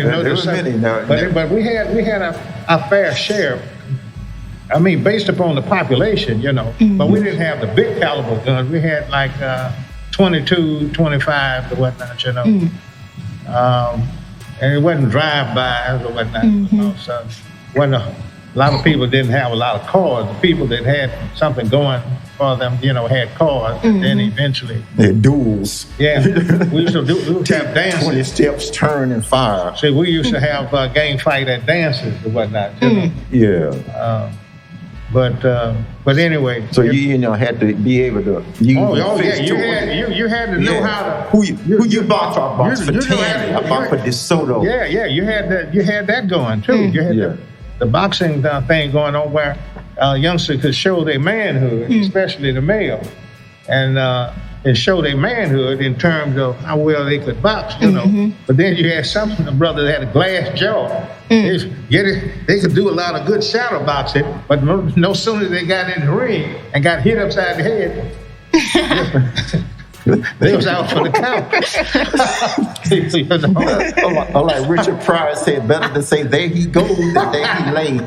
notice something. But we had a fair share. I mean, based upon the population, you know, but we didn't have the big caliber guns. We had like 22, 25 or whatnot, you know. And it wasn't drive-bys or whatnot. You know, so a lot of people didn't have a lot of cars. The people that had something going for them, you know, had cars. And then eventually... They had duels. Yeah. We used to have dances. 20 steps, turn, and fire. See, we used to have gang fight at dances or whatnot, you know. Yeah. But anyway. So you had to be able to use you had to know how to who you box for Tanny, I box for DeSoto. Yeah, you had that going too. You had the boxing thing going on where youngsters could show their manhood, especially the male, and show their manhood in terms of how well they could box, you know. But then you had some of the brothers that had a glass jaw. They could do a lot of good shadow boxing, but no sooner they got in the ring and got hit upside the head, they was out for the count. You know? Like Richard Pryor said, better to say there he goes than there he lay.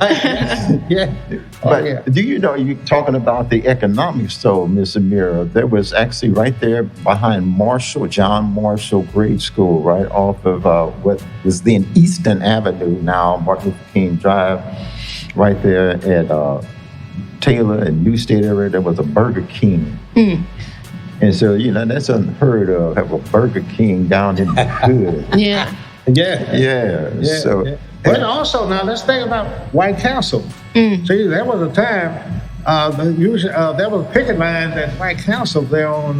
But do you know, you're talking about the economics though, Miss Emeara, there was actually right there behind John Marshall Grade School, right off of what was then Eastern Avenue, now Martin Luther King Drive, right there at Taylor and New State area, there was a Burger King. And so, you know, that's unheard of, have a Burger King down in the hood. Yeah. Yeah. So, But also, now let's think about White Castle. See, there was a time, there was picket lines at White Castle there on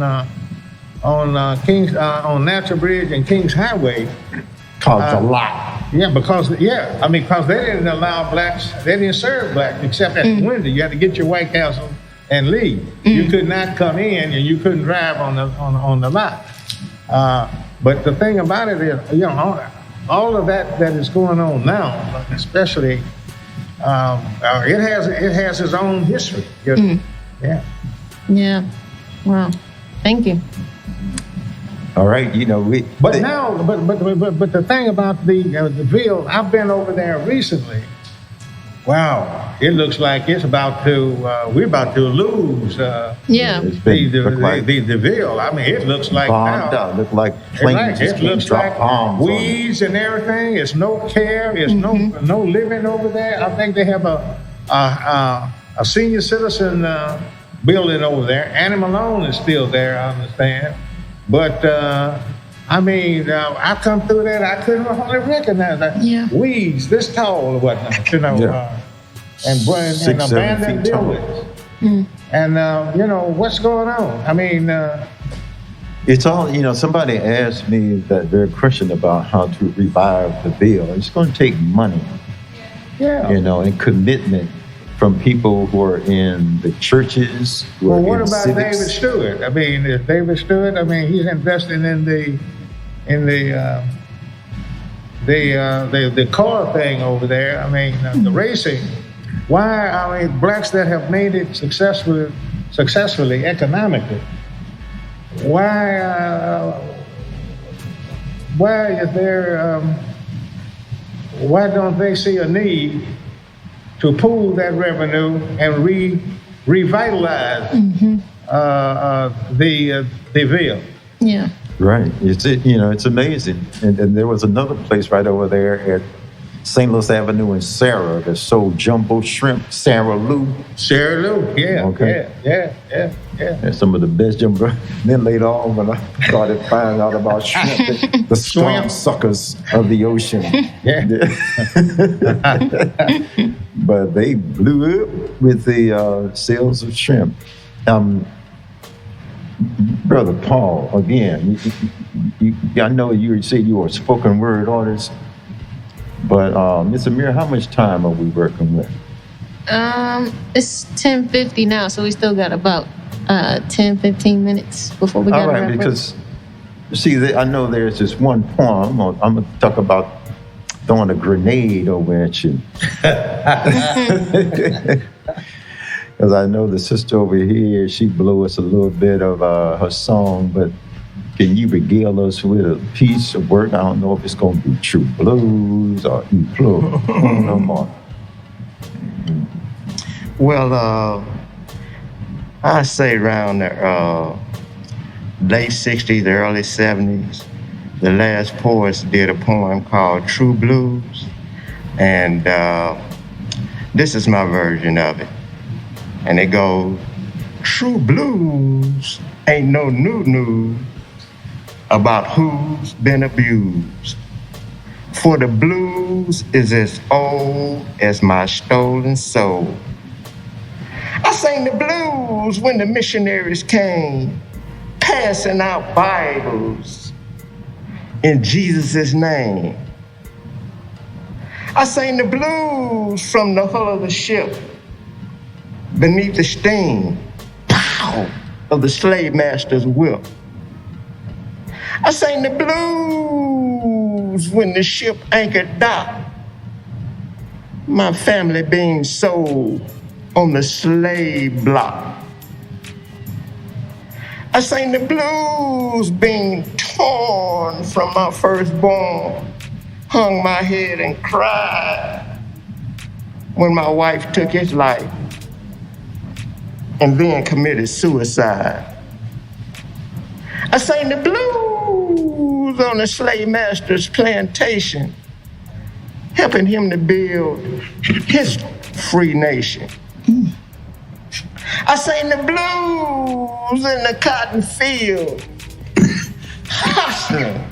Natural Bridge and Kings Highway. caused a lot. Yeah, because they didn't allow blacks, they didn't serve blacks except at the window. You had to get your White Castle and leave. You could not come in and you couldn't drive on the lot. But the thing about it is, you know, all of that is going on now, especially, it has its own history. Yeah. Wow. Thank you. All right, you know, But the thing about the Ville, I've been over there recently. Wow, it looks like we're about to lose. The Ville. I mean, it looks like bombed now. out. Look like planes just looks drop like bombs. weeds and everything. It's no care. It's no living over there. I think they have a senior citizen building over there. Annie Malone is still there, I understand. But I come through that, I couldn't hardly recognize that. Weeds this tall or whatnot, you know, and abandoned buildings. And, you know, what's going on? I mean... it's all, you know, somebody asked me that very question about how to revive the Ville. It's going to take money, you know, and commitment from people who are in the churches. Well, what about civics. David Stewart? I mean, is David Stewart? I mean, he's investing in the car thing over there. I mean, the racing. Why? I mean, blacks that have made it successfully economically. Why is there? Why don't they see a need to pool that revenue and revitalize the Ville? Yeah. Right. It's amazing. And there was another place right over there at St. Louis Avenue in Sarah that sold jumbo shrimp, Sarah Lou, yeah. Okay. Yeah. And some of the best jumbo. Then later on, when I started finding out about shrimp, the strong suckers of the ocean. But they blew up with the sales of shrimp. Brother Paul, again, I know you said you were a spoken word artist, but Miss Emeara, how much time are we working with? It's 10:50 now, so we still got about 10-15 minutes before we got to wrap because see, I know there's this one poem. I'm going to talk about throwing a grenade over at you. Because I know the sister over here, she blew us a little bit of her song, but can you regale us with a piece of work? I don't know if it's going to be true blues or E-plug. No more. Well, I say around the late 60s, early 70s, the last poets did a poem called True Blues, and this is my version of it. And it goes, true blues ain't no new news about who's been abused. For the blues is as old as my stolen soul. I sang the blues when the missionaries came, passing out Bibles in Jesus' name. I sang the blues from the hull of the ship, beneath the sting, pow, of the slave master's whip. I sang the blues when the ship anchored dock, my family being sold on the slave block. I sang the blues being torn from my firstborn, hung my head and cried when my wife took his life and then committed suicide. I sang the blues on the slave master's plantation, helping him to build his free nation. I sing the blues in the cotton field, hustling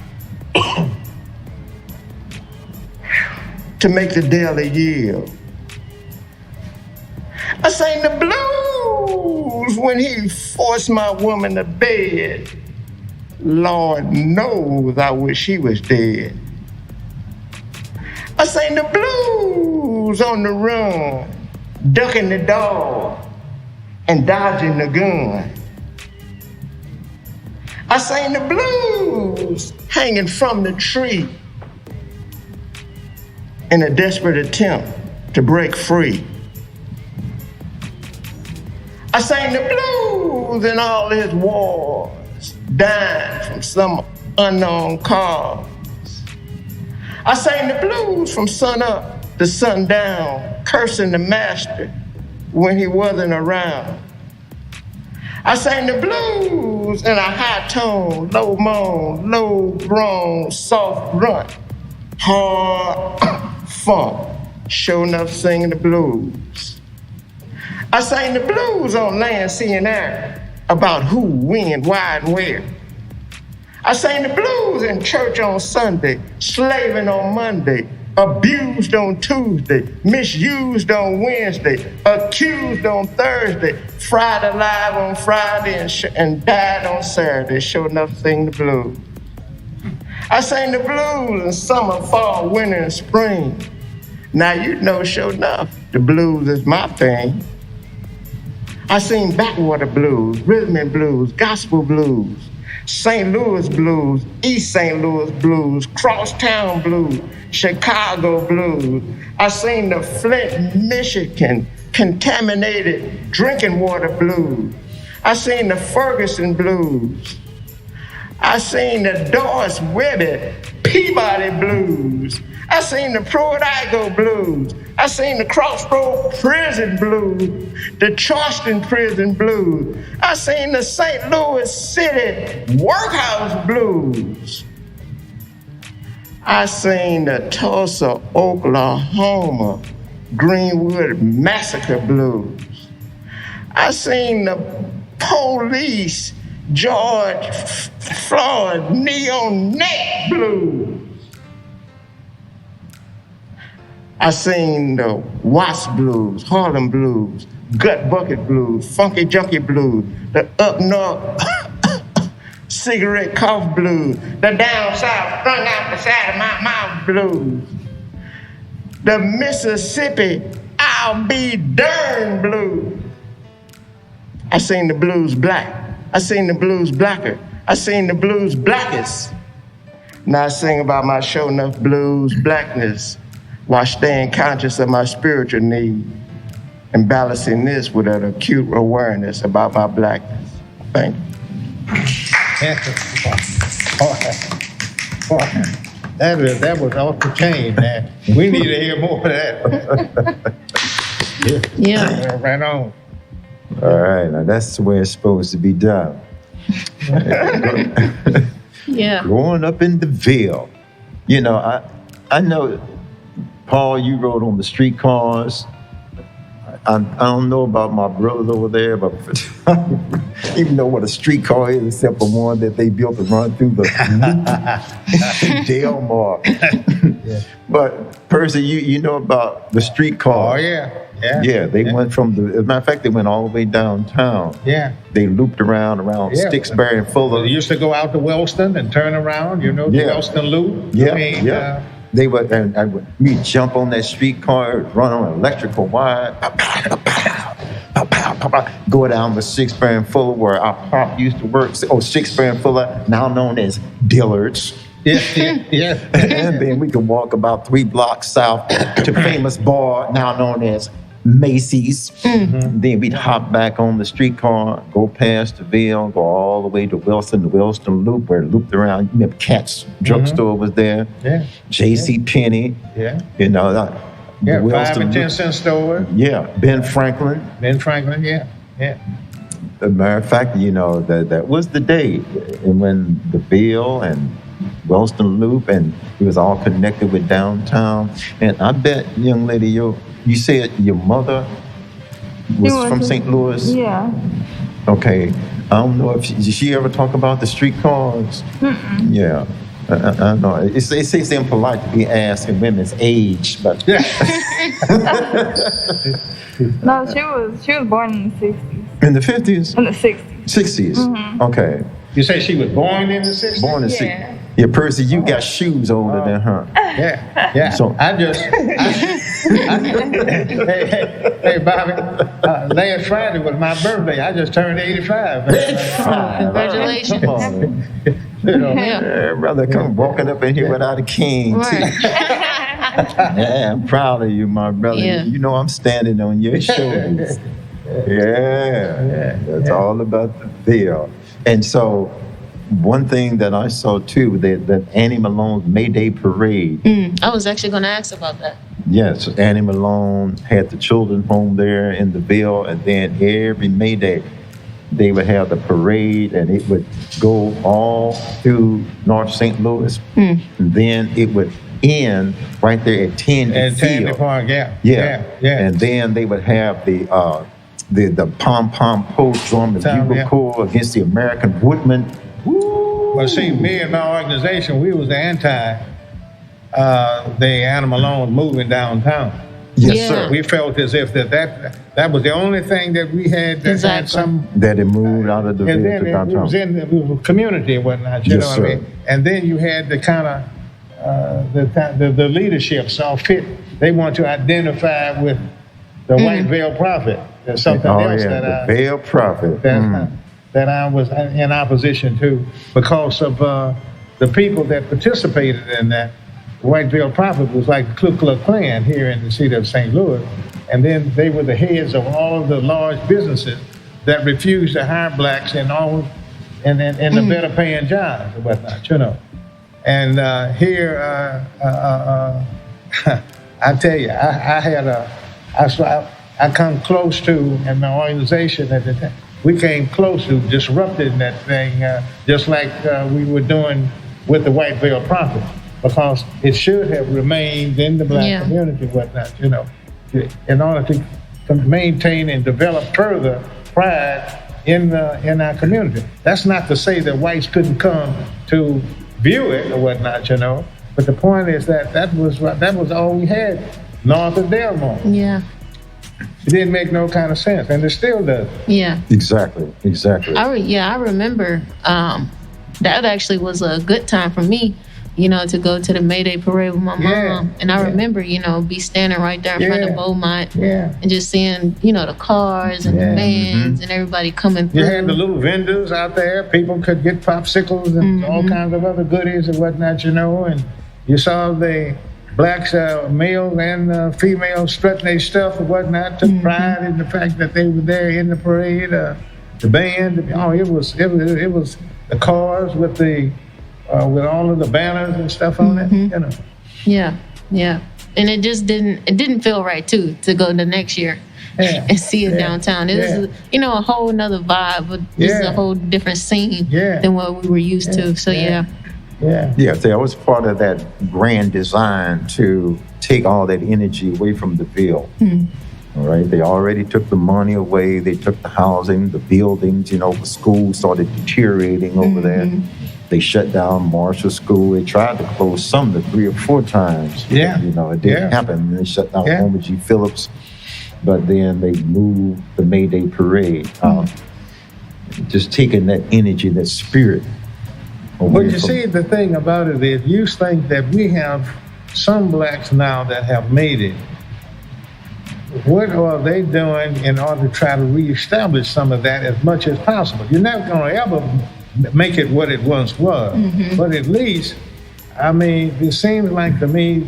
to make the daily yield. I sang the blues when he forced my woman to bed. Lord knows I wish he was dead. I sang the blues on the run, ducking the dog and dodging the gun. I sang the blues hanging from the tree in a desperate attempt to break free. I sang the blues in all his wars, dying from some unknown cause. I sang the blues from sun up to sundown, cursing the master when he wasn't around. I sang the blues in a high tone, low moan, low groan, soft grunt, hard funk, sure enough singing the blues. I sang the blues on land, sea, and air about who, when, why, and where. I sang the blues in church on Sunday, slaving on Monday, abused on Tuesday, misused on Wednesday, accused on Thursday, fried alive on Friday, and died on Saturday. Sure enough, sing the blues. I sang the blues in summer, fall, winter, and spring. Now you know, sure enough, the blues is my thing. I sing backwater blues, rhythm and blues, gospel blues, St. Louis blues, East St. Louis blues, crosstown blues, Chicago blues. I sing the Flint, Michigan, contaminated drinking water blues. I sing the Ferguson blues. I sing the Doris Webby Peabody blues. I sing the Prodigal blues. I sing the Crossroad Prison blues, the Charleston Prison blues. I sing the St. Louis City Workhouse blues. I sing the Tulsa, Oklahoma Greenwood Massacre blues. I sing the Police George Floyd Neon Neck blues. I sing the Watts blues, Harlem blues, Gut Bucket blues, Funky Junkie blues, the Up North cigarette cough blues, the down south strung out the side of my mouth blues, the Mississippi I'll be darned blues. I sing the blues black. I sing the blues blacker. I sing the blues blackest. Now I sing about my show enough blues blackness, while staying conscious of my spiritual need and balancing this with an acute awareness about my blackness. Thank you. That was off the chain, man. We need to hear more of that. Yeah. Right on. All right, now that's the way it's supposed to be done. Yeah. Growing up in the Ville, you know, I know, Paul, you rode on the streetcars. I don't know about my brothers over there, but I don't even know what a streetcar is except for one that they built to run through the Delmar. Yeah. But Percy, you know about the streetcar. Oh, yeah. Yeah, they went from as a matter of fact, they went all the way downtown. Yeah. They looped around Sticksbury and Fuller. They used to go out to Wellston and turn around, the Wellston Loop. Yeah, They would, and we'd jump on that streetcar, run on an electrical wire, go down to Sticksbury and Fuller where our pop used to work. Sticksbury and Fuller, now known as Dillard's. Yeah. And then we could walk about 3 blocks south to famous bar, now known as Macy's. Mm-hmm. Then we'd hop back on the streetcar, go past the Ville, go all the way to Wilson, the Wilson Loop, where it looped around. You remember Cat's drugstore was there. Yeah. J.C. Penney. Yeah. You know, the 5 and 10 cent store. Yeah. Ben Franklin. Yeah. As a matter of fact, you know, that was the day when the Ville and Wellston Loop, and it was all connected with downtown. And I bet, young lady, you said your mother was from St. Louis? Yeah. Okay. I don't know if did she ever talk about the streetcars? Mm-mm. Yeah. I know. It seems impolite to be asking women's age, but No, she was born in the 60s. in the 50s? In the 60s. 60s? Mm-hmm. Okay. You say she was born in the 60s? Born in the 60s. Yeah, Percy, you got shoes older than her. Yeah. So Hey, Bobby, last Friday was my birthday. I just turned 85. Congratulations. Come on. Yeah. Brother, come walking up in here without a cane. Right. Yeah, I'm proud of you, my brother. Yeah. You know I'm standing on your shoulders. That's all about the Ville. And so, one thing that I saw too, that Annie Malone's May Day Parade. I was actually going to ask about that. Yes, Annie Malone had the children's home there in the Ville, and then every May Day, they would have the parade, and it would go all through North St. Louis. And then it would end right there at Tandy Park, Yeah. And then they would have the pom-pom post drum and bugle corps against the American Woodmen. Well, see, me and my organization, we was the Annie Malone moving downtown. Yes, sir. We felt as if that was the only thing that we had that had some. That it moved out of the Ville to downtown. It was a community and whatnot, you know what I mean? And then you had the kind of, the leadership saw fit. They want to identify with the White Veil Prophet. There's something else the Veil Prophet. That I was in opposition to because of the people that participated in that. The White Veil Prophet was like the Ku Klux Klan here in the city of St. Louis. And then they were the heads of all of the large businesses that refused to hire blacks in the better paying jobs and whatnot, you know. And here, I tell you, I come close to, in my organization at the time, we came close to disrupting that thing, just like we were doing with the White Veil Prophet, because it should have remained in the black community and whatnot, you know, in order to maintain and develop further pride in our community. That's not to say that whites couldn't come to view it or whatnot, you know, but the point is that was all we had north of Delmont. Yeah. It didn't make no kind of sense, and it still doesn't. Yeah. Exactly. I remember that actually was a good time for me, you know, to go to the May Day parade with my mom. And I remember, you know, be standing right there in front of Beaumont and just seeing, you know, the cars and the vans and everybody coming through. You had the little vendors out there. People could get popsicles and all kinds of other goodies and whatnot, you know, and you saw the blacks, male and female, strutting their stuff and whatnot, took pride in the fact that they were there in the parade. The band, it was the cars with all of the banners and stuff on it, you know. Yeah. And it just didn't feel right too to go the next year and see it downtown. It was, you know, a whole nother vibe, but just a whole different scene than what we were used to. So Yeah, that was part of that grand design to take all that energy away from the Ville. All right, they already took the money away. They took the housing, the buildings. You know, the school started deteriorating over there. They shut down Marshall School. They tried to close some 3 or 4 times. Yeah, you know, it didn't happen. They shut down Homer G. Phillips, but then they moved the May Day Parade. Just taking that energy, that spirit. But you see, the thing about it is, you think that we have some blacks now that have made it. What are they doing in order to try to reestablish some of that as much as possible? You're not going to ever make it what it once was. But at least, I mean, it seems like to me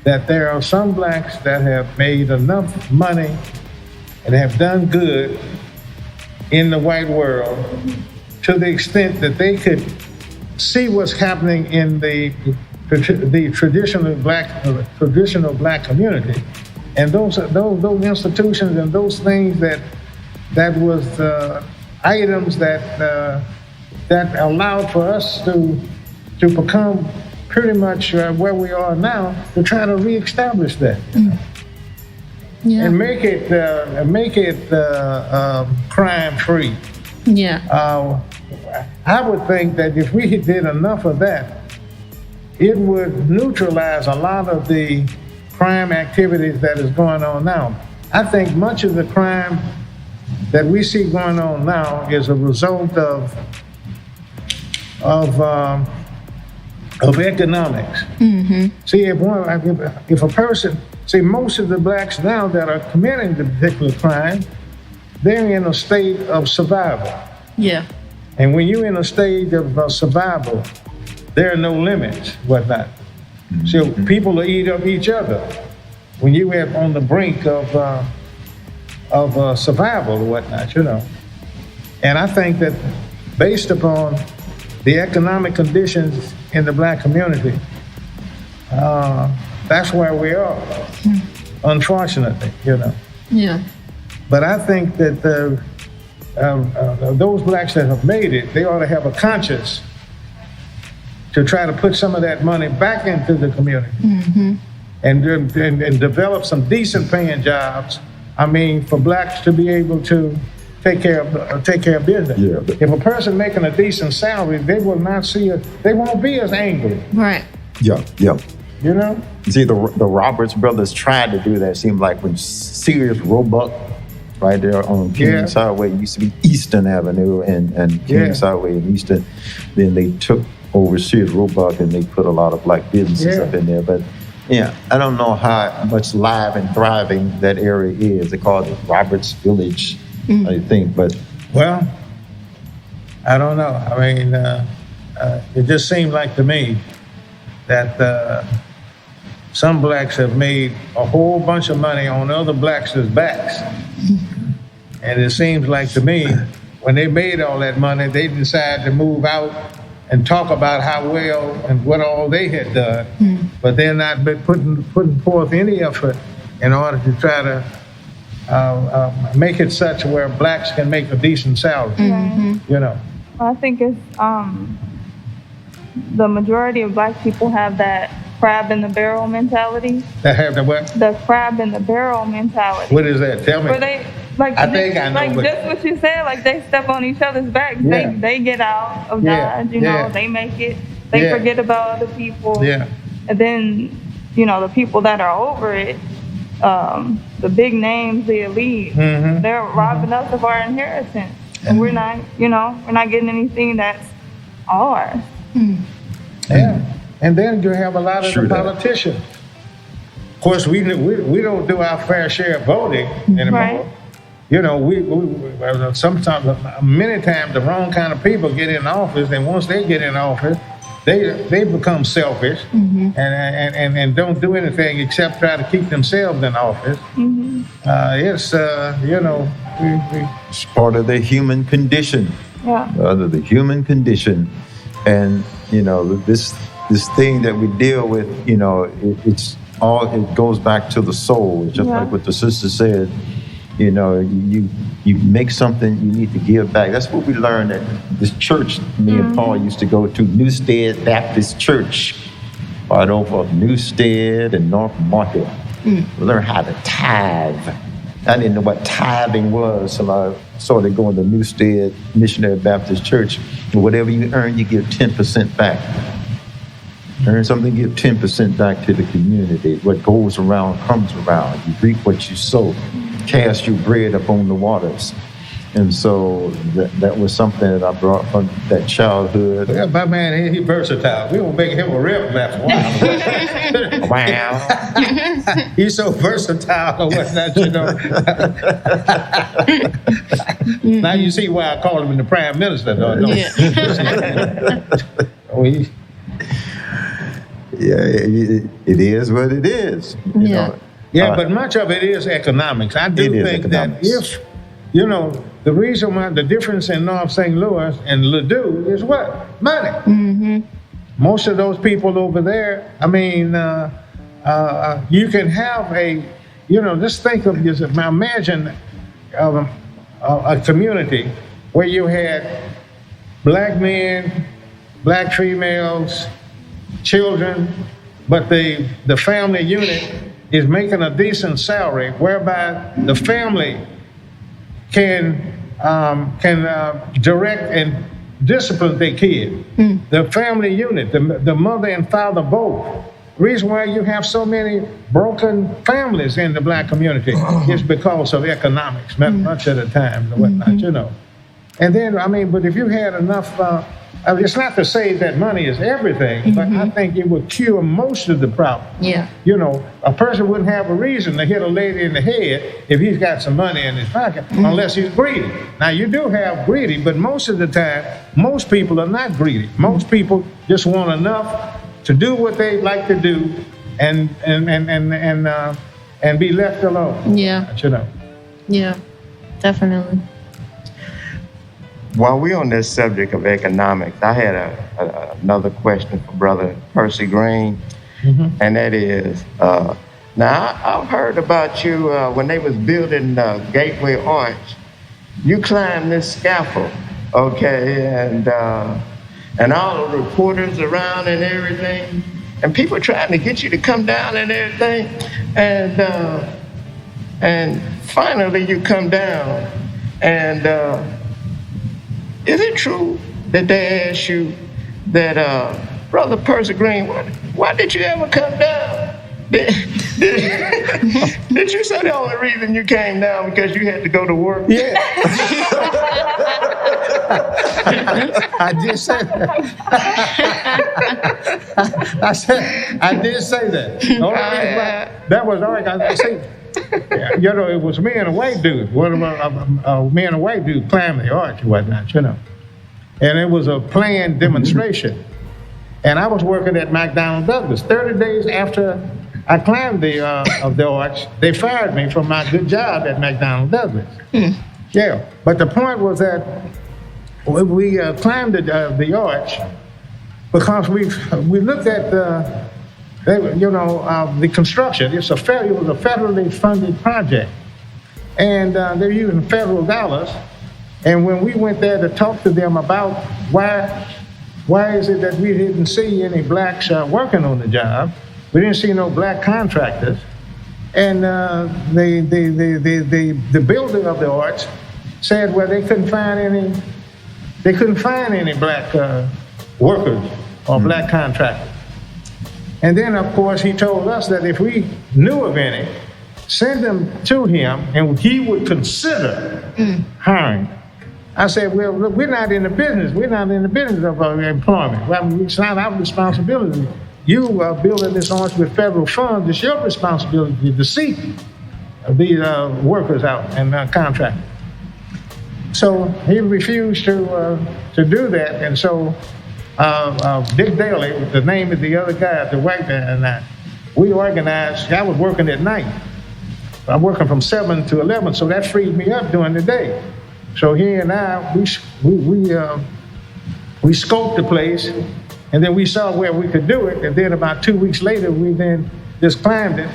that there are some blacks that have made enough money and have done good in the white world to the extent that they could see what's happening in the traditional black community, and those institutions and those things that was items that allowed for us to become pretty much where we are now, to try to reestablish that. and make it crime free. Yeah. I would think that if we did enough of that, it would neutralize a lot of the crime activities that is going on now. I think much of the crime that we see going on now is a result of economics. See, if a person, most of the blacks now that are committing the particular crime, they're in a state of survival. Yeah. And when you're in a state of survival, there are no limits, whatnot. So people will eat up each other when you are on the brink of survival or whatnot, And I think that based upon the economic conditions in the black community, that's where we are, unfortunately, Yeah. But I think that those blacks that have made it, they ought to have a conscience to try to put some of that money back into the community and develop some decent paying jobs. I mean, for blacks to be able to take care of business. Yeah, if a person making a decent salary, they will not see it. They won't be as angry. Right. Yeah. You see, the Roberts brothers tried to do that. It seemed like when Sears Roebuck, right there on King's Highway, used to be Eastern Avenue and King's Highway in Eastern. Then they took over Sears Roebuck and they put a lot of black businesses up in there. But I don't know how much live and thriving that area is. They call it Roberts Village, I think. But well, I don't know. I mean, it just seemed like to me that some blacks have made a whole bunch of money on other blacks' backs. And it seems like to me, when they made all that money, they decided to move out and talk about how well and what all they had done. But they're not putting forth any effort in order to try to make it such where blacks can make a decent salary. I think it's the majority of black people have that crab in the barrel mentality. That have the what? The crab in the barrel mentality. What is that? Tell me. Where they I think I know. Like just what you said, like they step on each other's backs. Yeah. They get out of Dodge, they make it. They forget about other people. Yeah. And then, the people that are over it, the big names, the elite, they're robbing us of our inheritance. And we're not getting anything that's ours. Yeah. And then you have a lot of the politicians. Of course, we don't do our fair share of voting anymore. Right. We sometimes, many times, the wrong kind of people get in office, and once they get in office, they become selfish and don't do anything except try to keep themselves in office. It's it's part of the human condition. Yeah. The human condition, and this thing that we deal with, it goes back to the soul. Just like what the sister said. You make something, you need to give back. That's what we learned at this church me and Paul used to go to, Newstead Baptist Church, right over Newstead and North Market. We learned how to tithe. I didn't know what tithing was, so I started going to Newstead Missionary Baptist Church. Whatever you earn, you give 10% back. Earn something, give 10% back to the community. What goes around comes around. You reap what you sow. Cast your bread upon the waters. And so that was something that I brought from that childhood. Yeah, my man, he's versatile. We gonna make him a rep after a while. Wow. He's so versatile or whatnot, Now you see why I call him the prime minister, though. It is what it is. You know. Yeah, but much of it is economics. I do think that if, the reason why the difference in North St. Louis and Ladue is what? Money. Most of those people over there, I mean, you can have just think of yourself. Now imagine a community where you had black men, black females, children, but the family unit is making a decent salary whereby the family can direct and discipline their kid. The family unit, the mother and father both. The reason why you have so many broken families in the black community is because of economics, much of the time and whatnot, you know. And then, I mean, but if you had enough, it's not to say that money is everything, but I think it would cure most of the problem. Yeah. You know, a person wouldn't have a reason to hit a lady in the head if he's got some money in his pocket, unless he's greedy. Now, you do have greedy, but most of the time, most people are not greedy. Most people just want enough to do what they like to do and be left alone. Yeah. You know. Yeah, definitely. While we're on this subject of economics, I had another question for Brother Percy Green, and that is, now I've heard about you when they was building Gateway Arch, you climbed this scaffold, okay, and all the reporters around and everything, and people trying to get you to come down and everything, and finally you come down, and is it true that they asked you that, Brother Percy Green, why did you ever come down? Did you say the only reason you came down because you had to go to work? Yeah. I did say that. I did say that. The only reason why, that was all right. I say, you know, it was me and a white dude. Me and a white dude climbed the arch and whatnot, you know. And it was a planned demonstration. And I was working at McDonnell Douglas. 30 days after I climbed the arch, they fired me for my good job at McDonnell Douglas. Yeah, but the point was that we climbed the arch because we looked at the construction. It was a federally funded project, and they're using federal dollars. And when we went there to talk to them about why is it that we didn't see any blacks working on the job, we didn't see no black contractors, and the builder of the arch said, well, they couldn't find any black workers or black contractors. And then, of course, he told us that if we knew of any, send them to him, and he would consider hiring. I said, well, look, we're not in the business. We're not in the business of employment. Well, it's not our responsibility. You are building this arch with federal funds. It's your responsibility to seek these workers out and contractors. So he refused to do that, and so Dick Daly, the name of the other guy, the white guy, and we organized. I was working at night. I'm working from 7 to 11, so that freed me up during the day. So he and I, we scoped the place, and then we saw where we could do it. And then about 2 weeks later, we then just climbed it.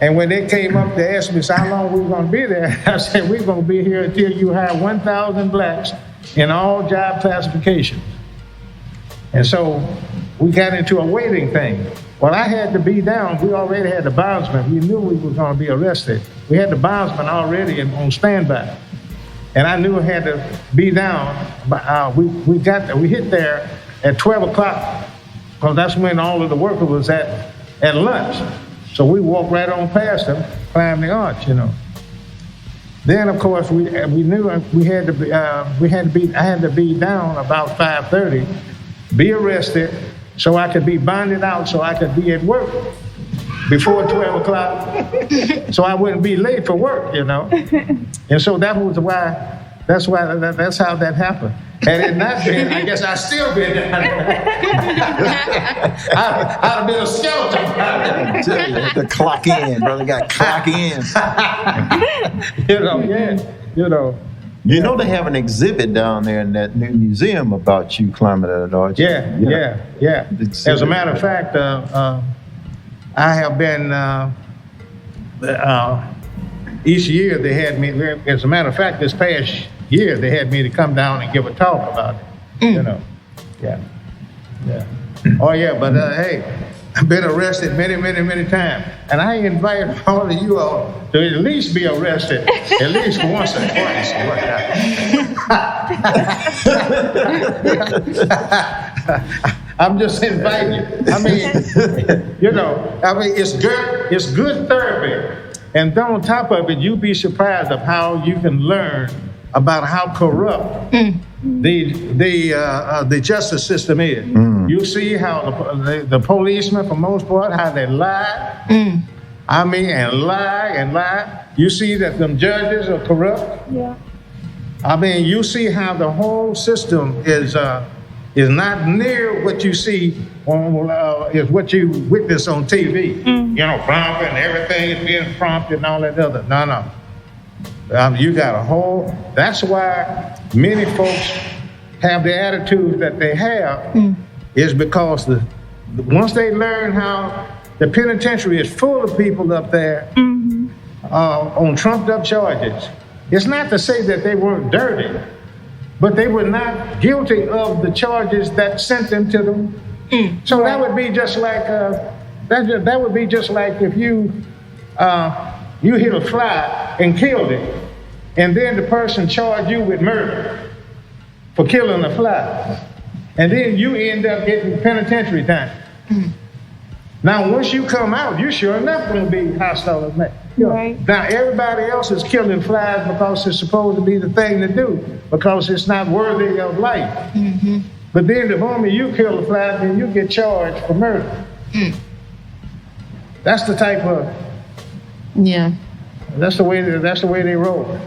And when they came up, they asked me, so how long we were going to be there? I said, we're going to be here until you hire 1,000 blacks in all job classifications. And so we got into a waiting thing. Well, I had to be down. We already had the bondsman. We knew we were going to be arrested. We had the bondsman already on standby. And I knew I had to be down. We hit there at 12 o'clock, because that's when all of the workers was at lunch. So we walked right on past them, climbed the arch, you know. Then, of course, we knew I had to be down about 5:30, be arrested, so I could be bonded out, so I could be at work before 12 o'clock, so I wouldn't be late for work, you know. And so that's how that happened. Had it not been, I guess I'd still been down there. I'd have been a skeleton. You had to clock in, brother. Got clock in. You know they have an exhibit down there in that new museum about you climbing that arch. Yeah. As a matter of fact, I have been each year they had me. As a matter of fact, this past year they had me to come down and give a talk about it. You know, yeah. Oh yeah, but hey, been arrested many, many, many times. And I invite all of you all to at least be arrested at least once or twice. I'm just inviting you. I mean, it's good therapy. And then on top of it, you'll be surprised of how you can learn about how corrupt the justice system is. You see how the policemen, for most part, how they lie. I mean, and lie. You see that them judges are corrupt. Yeah. I mean, you see how the whole system is not near what you see is what you witness on TV. Prompting and everything is being prompted and all that other. No. You got a whole. That's why many folks have the attitudes that they have, is because once they learn how the penitentiary is full of people up there on trumped up charges. It's not to say that they weren't dirty, but they were not guilty of the charges that sent them to them. So that would be just like that would be just like if you hit a fly and killed it, and then the person charged you with murder for killing a fly, and then you end up getting penitentiary time. Now, once you come out, you're sure enough going to be hostile of man. Right. Now, everybody else is killing flies because it's supposed to be the thing to do, because it's not worthy of life. But then the moment you kill a fly, then you get charged for murder. That's the type of. Yeah. That's the way they roll.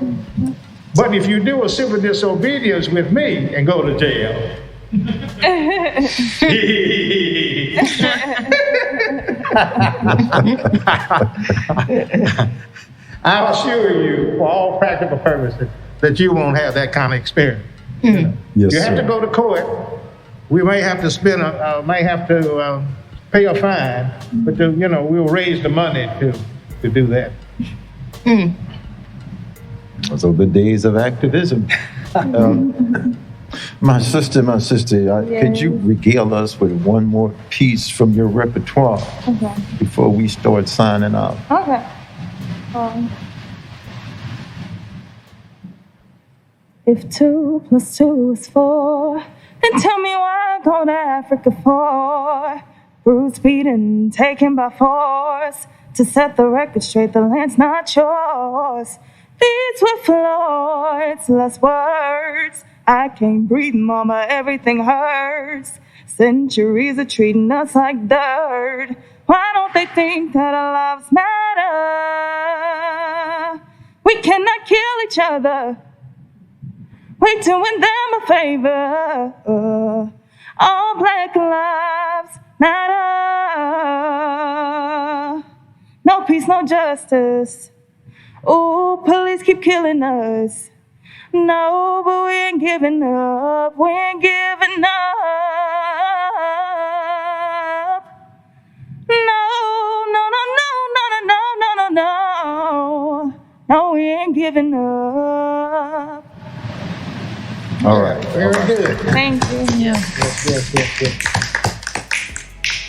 But if you do a civil disobedience with me and go to jail. I assure you, for all practical purposes, that you won't have that kind of experience. Yes, you have to go to court. We may have to pay a fine, but we'll raise the money to do that. Those are the days of activism. My sister, could you regale us with one more piece from your repertoire before we start signing off? Okay. If 2 + 2 is 4, then tell me why I go to Africa for. Bruised, beaten, taken by force. To set the record straight, the land's not yours. These were floors, less words. I can't breathe, mama, everything hurts. Centuries are treating us like dirt. Why don't they think that our lives matter? We cannot kill each other. We're doing them a favor. All black lives matter. No peace, no justice. Ooh, police keep killing us. No, but we ain't giving up. We ain't giving up. No. No, we ain't giving up. All right. Very good. Thank you. Yeah. Yes.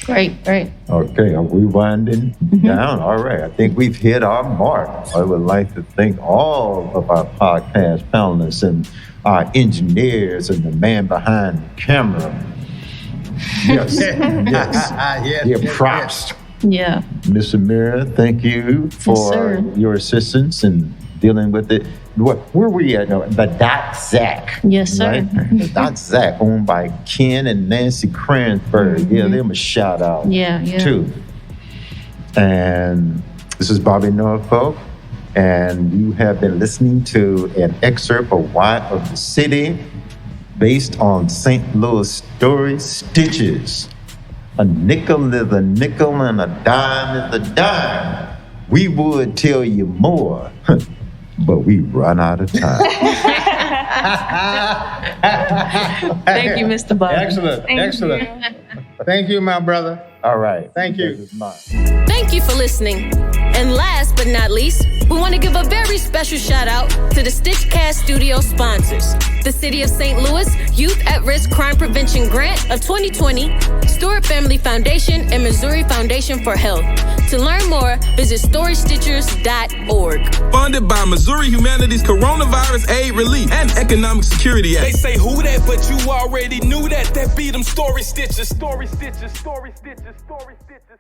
Great. Okay, are we winding down? All right, I think we've hit our mark. I would like to thank all of our podcast panelists and our engineers and the man behind the camera. Yes. Yeah, props. Yeah. Miss Emeara, thank you for your assistance in dealing with it. Where were we at? No, the ZACK. Yes, sir. Right? The ZACK, owned by Ken and Nancy Kranzberg. Yeah, them a shout out. Yeah. Too. And this is Bobby Norfolk, and you have been listening to an excerpt of Why of the City, based on St. Louis story Stitches. A nickel is a nickel and a dime is a dime. We would tell you more, but we run out of time. Thank you, Mr. Bob. Excellent. Thank you, my brother. All right. Thank you. This is mine. Thank you for listening. And last but not least, we want to give a very special shout out to the StitchCast studio sponsors: the City of St. Louis Youth at Risk Crime Prevention Grant of 2020, Stewart Family Foundation, and Missouri Foundation for Health. To learn more, visit storystitchers.org. Funded by Missouri Humanities Coronavirus Aid Relief and Economic Security Act. They say who that, but you already knew that. That be them story stitches. Story stitches, story stitches, story stitches.